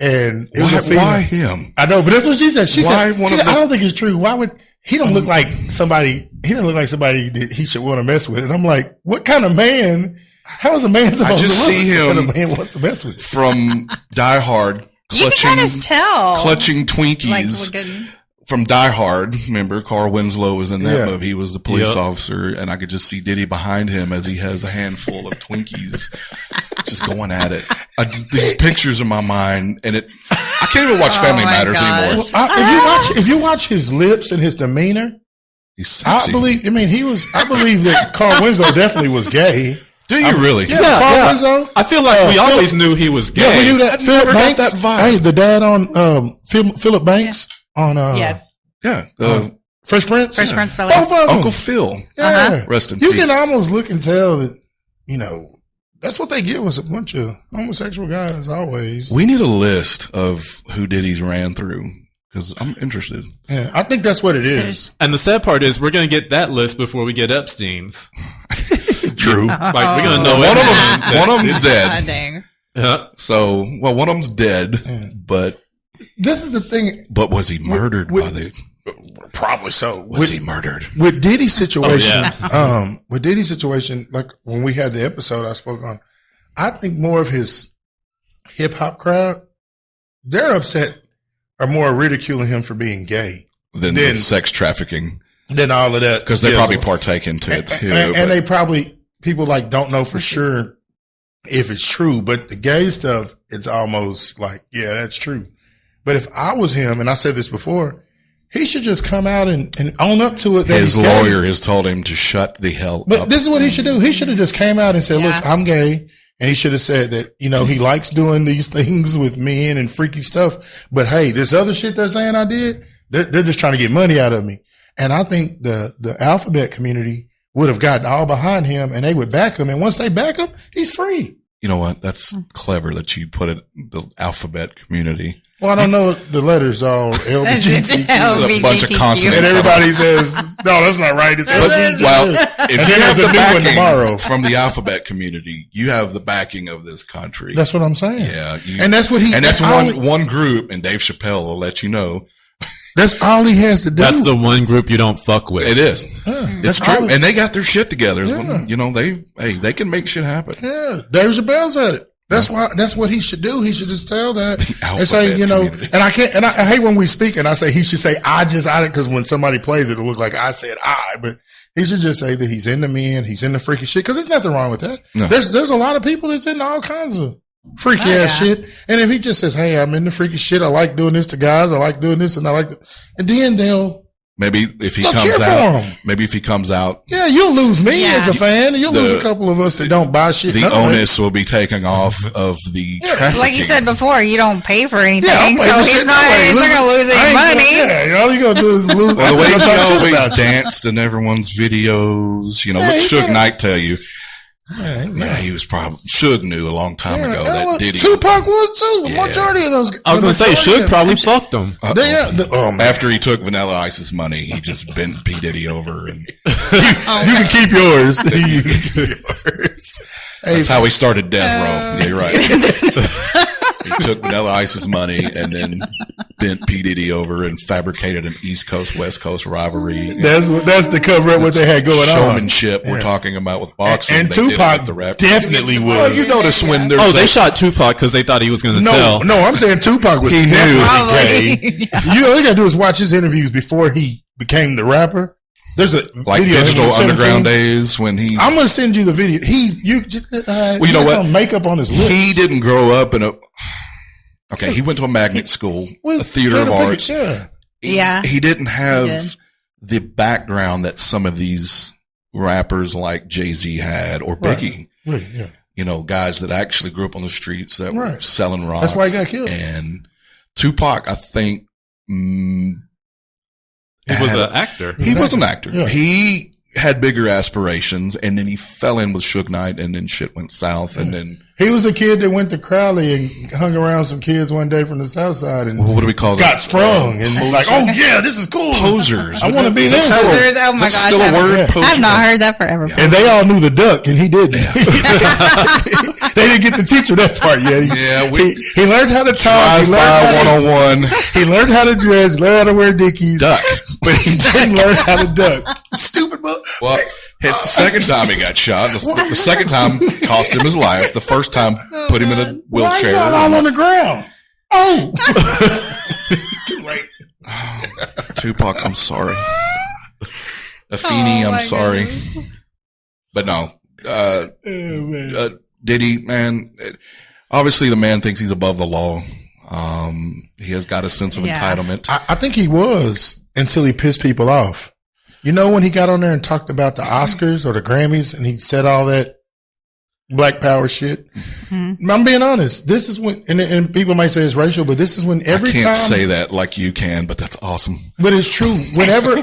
And it was why him? I know, but that's what she said. She said, I don't think it's true. Why would he don't look like somebody? He don't look like somebody that he should want to mess with. And I'm like, what kind of man? How is a man supposed to look? See him what kind of man wants to mess with from Die Hard. You can kind of tell. Clutching Twinkies. From Die Hard, remember, Carl Winslow was in that movie. He was the police officer, and I could just see Diddy behind him as he has a handful of Twinkies just going at it. These pictures in my mind, and I can't even watch Family Matters anymore. If you watch his lips and his demeanor, he's sexy. I believe that Carl Winslow definitely was gay. Do you really? Yeah, Carl Winslow. I feel like we always knew he was gay. Yeah, we knew that. Philip Banks. That vibe. Hey, the dad on Philip Banks. On Fresh Prince? Fresh Prince of Bel-Air. Both of them. Uncle Phil. Yeah. Rest in peace. You can almost look and tell that, that's what they get was a bunch of homosexual guys always. We need a list of who Diddy's ran through, because I'm interested. Yeah, I think that's what it is. And the sad part is we're going to get that list before we get Epstein's. True. Like, we're going to know one of them's dead. Dang. Yeah. So, one of them's dead, but... This is the thing. But was he murdered by the... Probably so. Was he murdered? With Diddy's situation, like when we had the episode I spoke on, I think more of his hip hop crowd, they're upset or more ridiculing him for being gay. Than sex trafficking. Than all of that. Because they probably partake into it too. And they probably, people don't know for sure if it's true, but the gay stuff, it's almost like, yeah, that's true. But if I was him, and I said this before, he should just come out and own up to it. That his lawyer has told him to shut the hell up. But this is what he should do. He should have just came out and said, look, I'm gay. And he should have said that, he likes doing these things with men and freaky stuff. But hey, this other shit they're saying I did, they're just trying to get money out of me. And I think the alphabet community would have gotten all behind him and they would back him. And once they back him, he's free. You know what? That's clever that you put it, the alphabet community. Well, I don't know the letters all LGBTQ. A bunch of consonants. And everybody says, no, that's not right. It's LGBT. Well, if you have the backing tomorrow from the alphabet community, you have the backing of this country. That's what I'm saying. Yeah. And that's what and that's one group, and Dave Chappelle will let you know. That's all he has to do. That's the one group you don't fuck with. It is. It's true. And they got their shit together. Yeah. You know, they can make shit happen. Yeah. Dave Chappelle said it. That's why. That's what he should do. He should just tell that and say, you know. Community. And I can't. And I hate when we speak and I say he should say I because when somebody plays it, it'll look like I said I. But he should just say that he's into men, he's into freaky shit. Because there's nothing wrong with that. No. There's a lot of people that's into all kinds of freaky ass shit. And if he just says, "Hey, I'm into freaky shit. I like doing this to guys. I like doing this, and I like," and then they'll. Maybe if he comes out. Yeah, you'll lose me as a fan. You'll lose a couple of us that don't buy shit. The onus will be taken off of the trafficking. Like you said before, you don't pay for anything, so he's not going to lose any money. All you going to do is lose. Well, the way he always danced in everyone's videos, you know, what Suge Knight tell you. Yeah, he was probably Suge knew a long time ago that Diddy. Tupac was too. The majority of those. I was going to say Suge probably fucked him. After he took Vanilla Ice's money, he just bent P Diddy over, and you can keep yours. That's how he started Death Row. Yeah, you're right. He took Vanilla Ice's money and then bent P Diddy over and fabricated an East Coast West Coast rivalry. That's the cover up what they had going showmanship we're talking about with boxing. And Tupac definitely was. Well, you notice when there's they shot Tupac because they thought he was going to tell. No, I'm saying Tupac was definitely gay. All you got to do is watch his interviews before he became the rapper. There's a like video Digital Underground days when he. I'm gonna send you the video. You know what? Makeup on his lips. He didn't grow up in a. Okay, he went to a magnet school, a theater of arts. He didn't have the background that some of these rappers like Jay-Z had or Biggie. Right, yeah. You know, guys that actually grew up on the streets that were selling rocks. That's why he got killed. And Tupac, I think. He was an actor. He was an actor. Yeah. He had bigger aspirations, and then he fell in with Suge Knight, and then shit went south, and then he was the kid that went to Crowley and hung around some kids one day from the South Side, and what do we call got sprung, and like, oh yeah, this is cool. Posers. I want to be there. Posers. Oh my gosh, still a word. I've not heard that forever. Yeah. And they all knew the duck, and he didn't. They didn't get to teach him that part yet. He learned how to talk. He learned 101. He learned how to dress. Learned how to wear dickies. Duck, but he didn't learn how to duck. Stupid book. Well, it's the second time he got shot. The second time cost him his life. The first time put him in a wheelchair. Why all on the ground? Oh, too late. Tupac, I'm sorry. Afeni, I'm sorry. But no, Diddy, man. Obviously, the man thinks he's above the law. He has got a sense of entitlement. I think he was until he pissed people off. You know, when he got on there and talked about the Oscars or the Grammys and he said all that Black Power shit. Mm-hmm. I'm being honest. This is when, and people might say it's racial, but this is when every time. I can't say that like you can, but that's awesome. But it's true. Whenever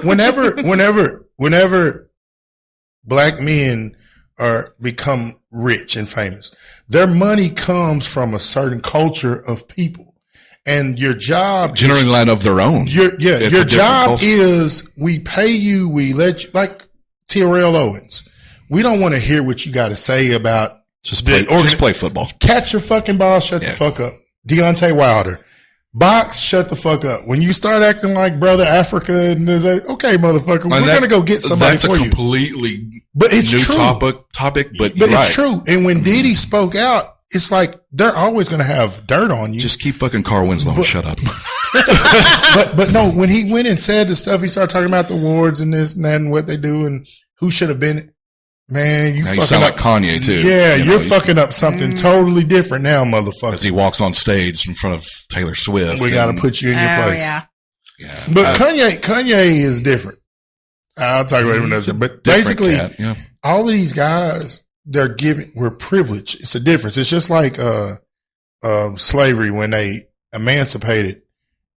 Black men become rich and famous, their money comes from a certain culture of people. And your job generally line of their own. Your job is we pay you, we let you, like Terrell Owens. We don't want to hear what you got to say about just play football. Catch your fucking ball, shut the fuck up. Deontay Wilder. Box, shut the fuck up. When you start acting like Brother Africa and there's okay, motherfucker, we're gonna go get somebody for you. That's a completely but it's new true. topic, but it's true. And when Diddy spoke out, it's like they're always going to have dirt on you. Just keep fucking Carl Winslow and shut up. but no, when he went and said the stuff, he started talking about the awards and this and that and what they do and who should have been. Man, you sound like Kanye too. Yeah, you're fucking up something totally different now, motherfucker. As he walks on stage in front of Taylor Swift, we got to put you in your place. Yeah. But Kanye is different. I'll talk about it, but basically, all of these guys. We're privileged. It's a difference. It's just like slavery when they emancipated,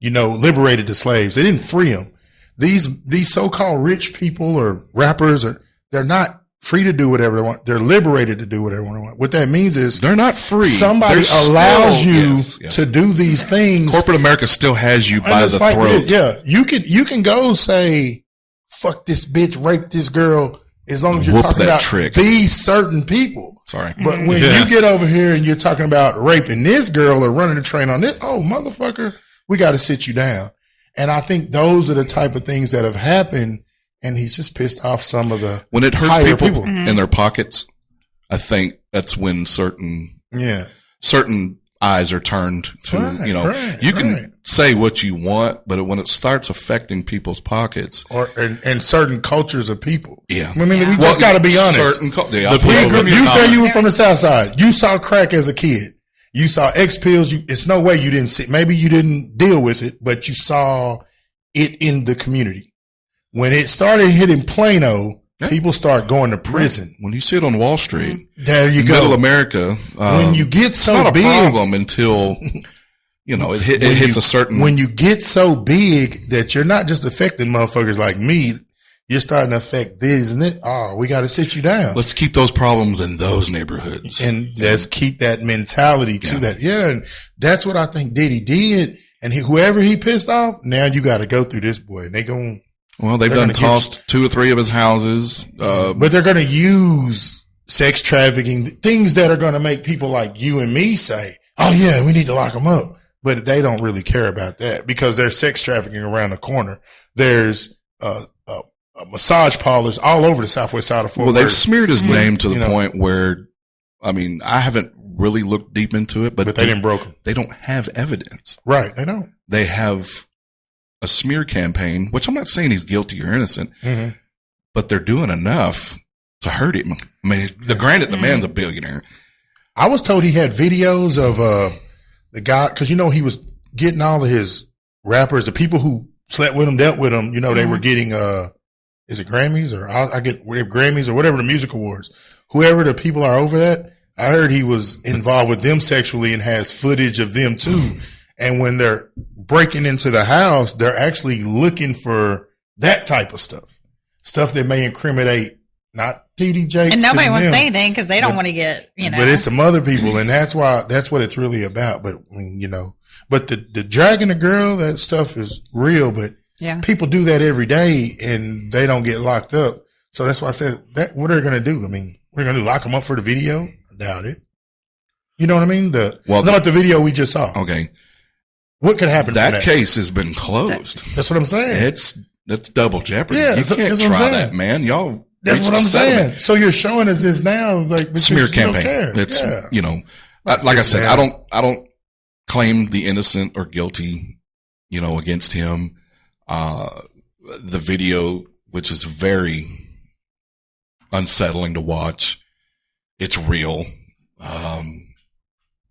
liberated the slaves. They didn't free them. These so-called rich people or rappers they're not free to do whatever they want. They're liberated to do whatever they want. What that means is they're not free. Somebody allows you to do these things. Corporate America still has you by the throat. Yeah. You can go say, fuck this bitch, rape this girl. As long as you're talking about these certain people. Sorry. But when you get over here and you're talking about raping this girl or running the train on this, oh, motherfucker, we got to sit you down. And I think those are the type of things that have happened. And he's just pissed off some of the when it hurts people in their pockets. I think that's when certain eyes are turned to, you can say what you want, but when it starts affecting people's pockets and certain cultures of people. Yeah. I mean, we just got to be honest. You say you were from the South Side. You saw crack as a kid. You saw X pills. It's no way you didn't see, maybe you didn't deal with it, but you saw it in the community. When it started hitting Plano, people start going to prison. When you see it on Wall Street, there you go. Middle America. When you get so it's not big, a problem until it hits a certain. When you get so big that you're not just affecting motherfuckers like me, you're starting to affect this and it. Oh, we got to sit you down. Let's keep those problems in those neighborhoods, and let's keep that mentality to that. Yeah, and that's what I think Diddy did. And whoever he pissed off, now you got to go through this boy, and they going. Well, they've done tossed 2 or 3 of his houses. But they're going to use sex trafficking, things that are going to make people like you and me say, oh, yeah, we need to lock them up. But they don't really care about that because there's sex trafficking around the corner. There's massage parlors all over the southwest side of Fort Worth. Well, they've smeared his name to the point where, I mean, I haven't really looked deep into it. But they didn't broke him. They don't have evidence. Right, they don't. They have a smear campaign, which I'm not saying he's guilty or innocent, but they're doing enough to hurt him. I mean, granted, the man's a billionaire. I was told he had videos of the guy, because he was getting all of his rappers, the people who slept with him, dealt with him. They were getting is it Grammys or I get Grammys or whatever the music awards. Whoever the people are over that, I heard he was involved with them sexually and has footage of them too. And when they're breaking into the house, they're actually looking for that type of stuff that may incriminate not T.D. Jakes. And nobody wants to say anything because they don't want to get, But it's some other people, and that's what it's really about. But but the dragging a girl, that stuff is real. But people do that every day, and they don't get locked up. So that's why I said that. What are they going to do? I mean, we're going to lock them up for the video? I doubt it. You know what I mean? Not the video we just saw. Okay. What could happen? That case has been closed. That's what I'm saying. It's double jeopoly. Yeah, you can't try that, man. Y'all. That's what I'm saying. So you're showing us this now, like smear campaign. It's like I said, I don't claim the innocent or guilty, against him. The video, which is very unsettling to watch, it's real.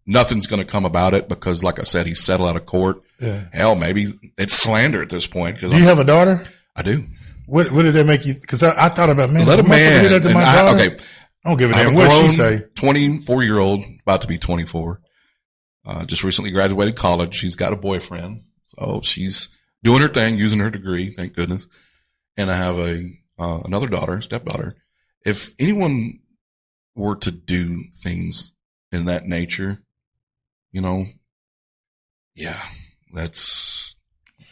Nothing's going to come about it because, like I said, he's settled out of court. Yeah. Hell, maybe it's slander at this point. Do you have a daughter? I do. What did that make you? Because I thought about, man, let a man do that to my daughter? Okay, I don't give a damn. What did she say? 24-year-old, about to be 24. Just recently graduated college. She's got a boyfriend, so she's doing her thing, using her degree. Thank goodness. And I have another daughter, stepdaughter. If anyone were to do things in that nature, that's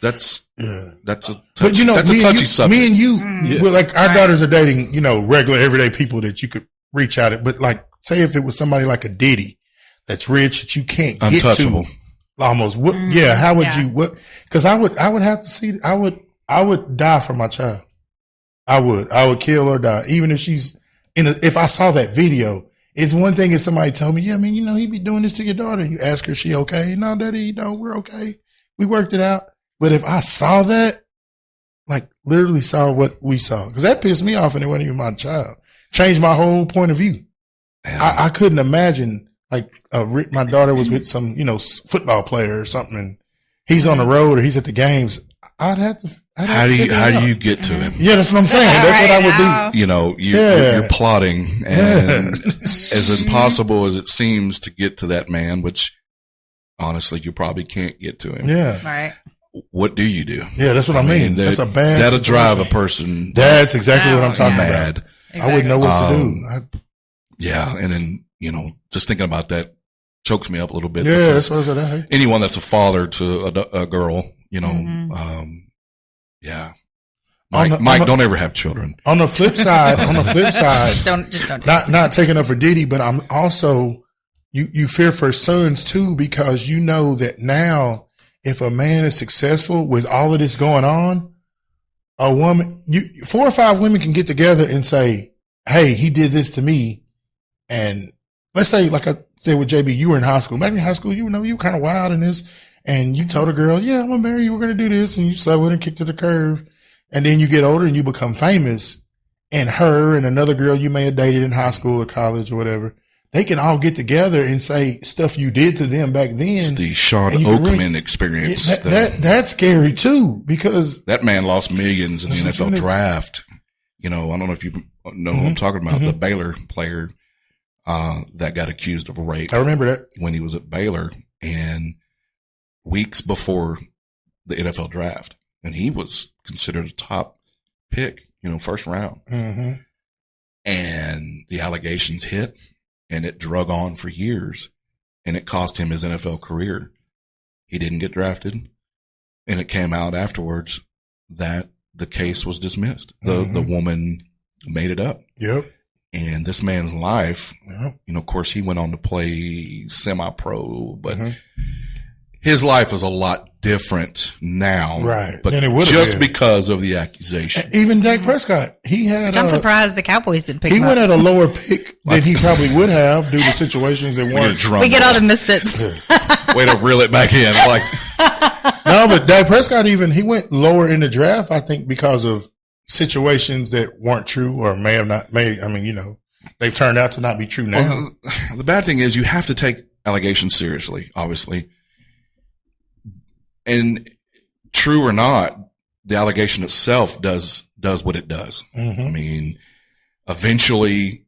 a touchy subject. Me and you, well, like our daughters are dating, regular everyday people that you could reach out at. But like, say if it was somebody like a Diddy that's rich that you can't get untouchable. To, almost. What? How would you? What? Because I would have to see. I would die for my child. I would kill or die, even if she's if I saw that video. It's one thing if somebody told me, he be doing this to your daughter. You ask her, she okay? No, daddy, we're okay. We worked it out. But if I saw that, like literally saw what we saw, because that pissed me off and it wasn't even my child. Changed my whole point of view. I couldn't imagine like my daughter was with some, football player or something and he's on the road or he's at the games. I'd have to. How do you get to him? Yeah, that's what I'm saying. That's what I would do. You're plotting, and as impossible as it seems to get to that man, which honestly you probably can't get to him. Yeah, right. What do you do? Yeah, that's what I mean. That's a bad. That'll drive a person. That's exactly what I'm talking about. Exactly. I wouldn't know what to do. Yeah, and then just thinking about that chokes me up a little bit. Yeah, that's what I said. Anyone that's a father to a girl. Mike, don't ever have children. On the flip side, don't. Not taking up for Diddy, but I'm also you fear for sons too because that now if a man is successful with all of this going on, a woman, 4 or 5 women can get together and say, hey, he did this to me. And let's say, like I said with JB, you were in high school. Maybe in high school, you were kind of wild in this. And you told a girl, yeah, I'm going to marry you. We're going to do this. And you slept with her and kicked to the curve. And then you get older and you become famous. And her and another girl you may have dated in high school or college or whatever, they can all get together and say stuff you did to them back then. It's the Sean Oakman experience. That's scary too, because that man lost millions in the NFL draft. I don't know if you know who I'm talking about, the Baylor player that got accused of rape. I remember that. When he was at Baylor and weeks before the NFL draft. And he was considered a top pick, first round. Mm-hmm. And the allegations hit. And it drug on for years, and it cost him his NFL career. He didn't get drafted, and it came out afterwards that the case was dismissed. The woman made it up. Yep. And this man's life, of course, he went on to play semi-pro, but his life is a lot different now. Right. But just because of the accusation. Even Dak Prescott, he had. Which I'm surprised the Cowboys didn't pick him up. He went at a lower pick than he probably would have due to situations that weren't. We get all the misfits. Way to reel it back in. No, but Dak Prescott he went lower in the draft, I think, because of situations that weren't true or they've turned out to not be true now. Well, the bad thing is you have to take allegations seriously, obviously. And true or not, the allegation itself does what it does. Mm-hmm. Eventually,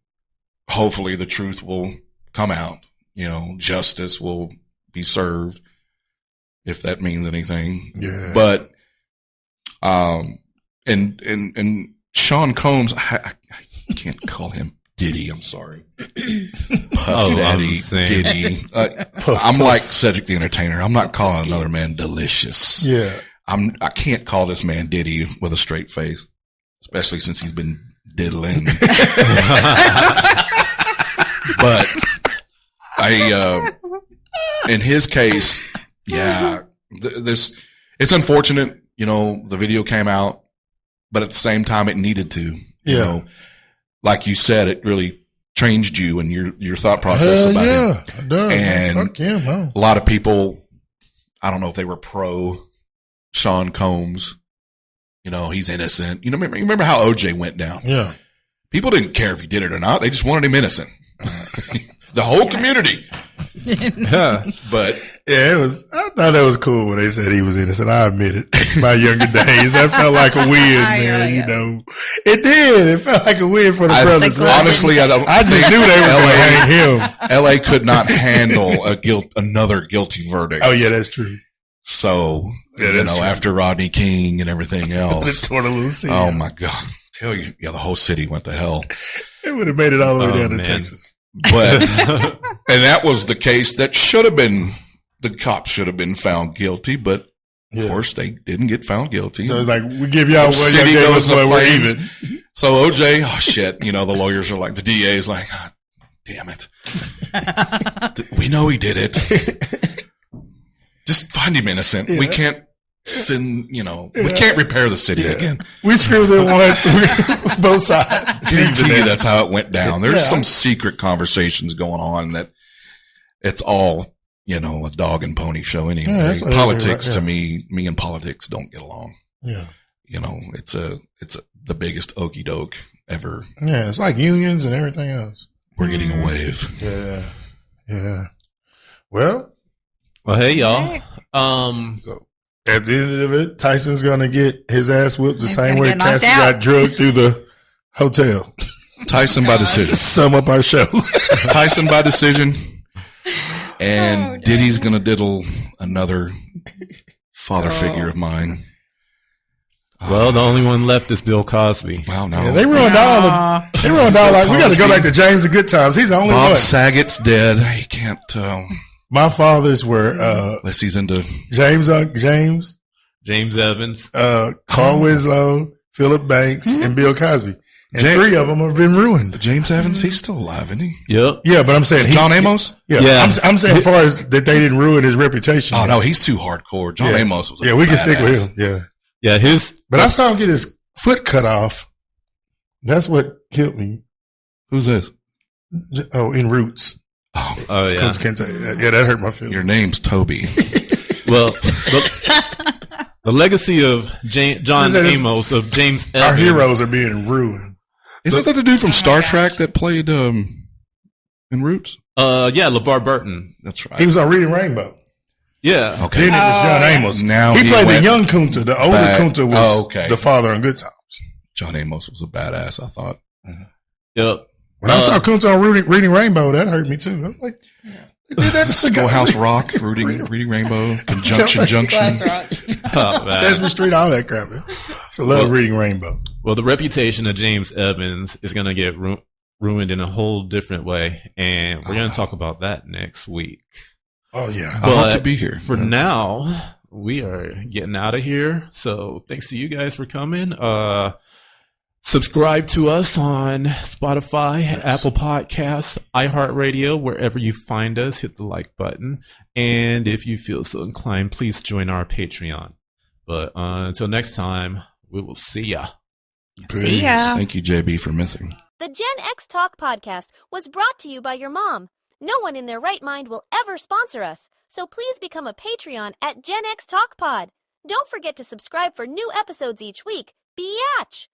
hopefully the truth will come out. Justice will be served, if that means anything. Yeah. But, and Sean Combs, I can't call him Diddy. I'm sorry. Puff Daddy, Diddy. I'm like Cedric the Entertainer. I'm not calling another man delicious. Yeah. I can't call this man Diddy with a straight face, especially since he's been diddling. But in his case, it's unfortunate, the video came out, but at the same time it needed to, like you said, it really changed you and your thought process about him. It does. And a lot of people, I don't know if they were pro Sean Combs. He's innocent. Remember how OJ went down? Yeah. People didn't care if he did it or not. They just wanted him innocent. The whole community. But I thought that was cool when they said he was innocent. I admit it. My younger days, that felt like a win, man. It did. It felt like a win for the brothers. Honestly, I just knew they were going to hang him. LA could not handle another guilty verdict. Oh yeah, that's true. So after Rodney King and everything else, oh my God, tell you, the whole city went to hell. It would have made it all the way down to Texas. But and that was the case that the cops should have been found guilty, but of course they didn't get found guilty. So it's like, we give y'all what y'all gave us, but we're even. So OJ, the lawyers are like, the DA is like, oh, damn it. We know he did it. Just find him innocent. We can't we can't repair the city again. We screwed them once, both sides. Guarantee you that's how it went down. There's some secret conversations going on that it's all, a dog and pony show anyway. Politics to me and politics don't get along. Yeah. It's the biggest okie doke ever. Yeah. It's like unions and everything else. We're getting a wave. Yeah. Yeah. Well, hey y'all. At the end of it, Tyson's going to get his ass whipped the same way Cassie got drugged through the hotel. Tyson by decision. Sum up our show. Tyson by decision. And Diddy's going to diddle another father figure of mine. Well, the only one left is Bill Cosby. Well, no. Yeah, they ruined all of them. They ruined all we got to go back to James and Good Times. He's the only one. Bob Saget's dead. He can't. My fathers were unless he's into James Evans, Carl Winslow, Philip Banks, and Bill Cosby. And 3 of them have been ruined. James Evans, he's still alive, isn't he? Yep. Yeah, but I'm saying John Amos? Yeah. I'm saying as far as that they didn't ruin his reputation. Oh, no, he's too hardcore. John Amos was we can stick with him. Yeah. Yeah, But I saw him get his foot cut off. That's what killed me. Who's this? Oh, in Roots. Oh yeah. Coach can't say that. Yeah, that hurt my feelings. Your name's Toby. Well, the legacy of John Amos, of James Evans. Our heroes are being ruined. Isn't that the dude from Star Trek that played in Roots? Yeah, LeVar Burton. That's right. He was on Reading Rainbow. Yeah. Okay. Then it was John Amos. Now he played the young Kunta. The older Kunta was the father on Good Times. John Amos was a badass, I thought. Yep. When I saw Kunta on Reading Rainbow, that hurt me too. I was like, they did that Schoolhouse Rock, Reading Rainbow, Conjunction Junction, Sesame Street, all that crap. So love Reading Rainbow. Well, the reputation of James Evans is going to get ruined in a whole different way, and we're going to talk about that next week. Oh yeah, I hope to be here. For now, we are getting out of here. So thanks to you guys for coming. Subscribe to us on Spotify, Apple Podcasts, iHeartRadio, wherever you find us. Hit the like button. And if you feel so inclined, please join our Patreon. But until next time, we will see ya. See ya. Thank you, JB, for missing. The Gen X Talk podcast was brought to you by your mom. No one in their right mind will ever sponsor us. So please become a Patreon at Gen X Talk Pod. Don't forget to subscribe for new episodes each week. Biatch!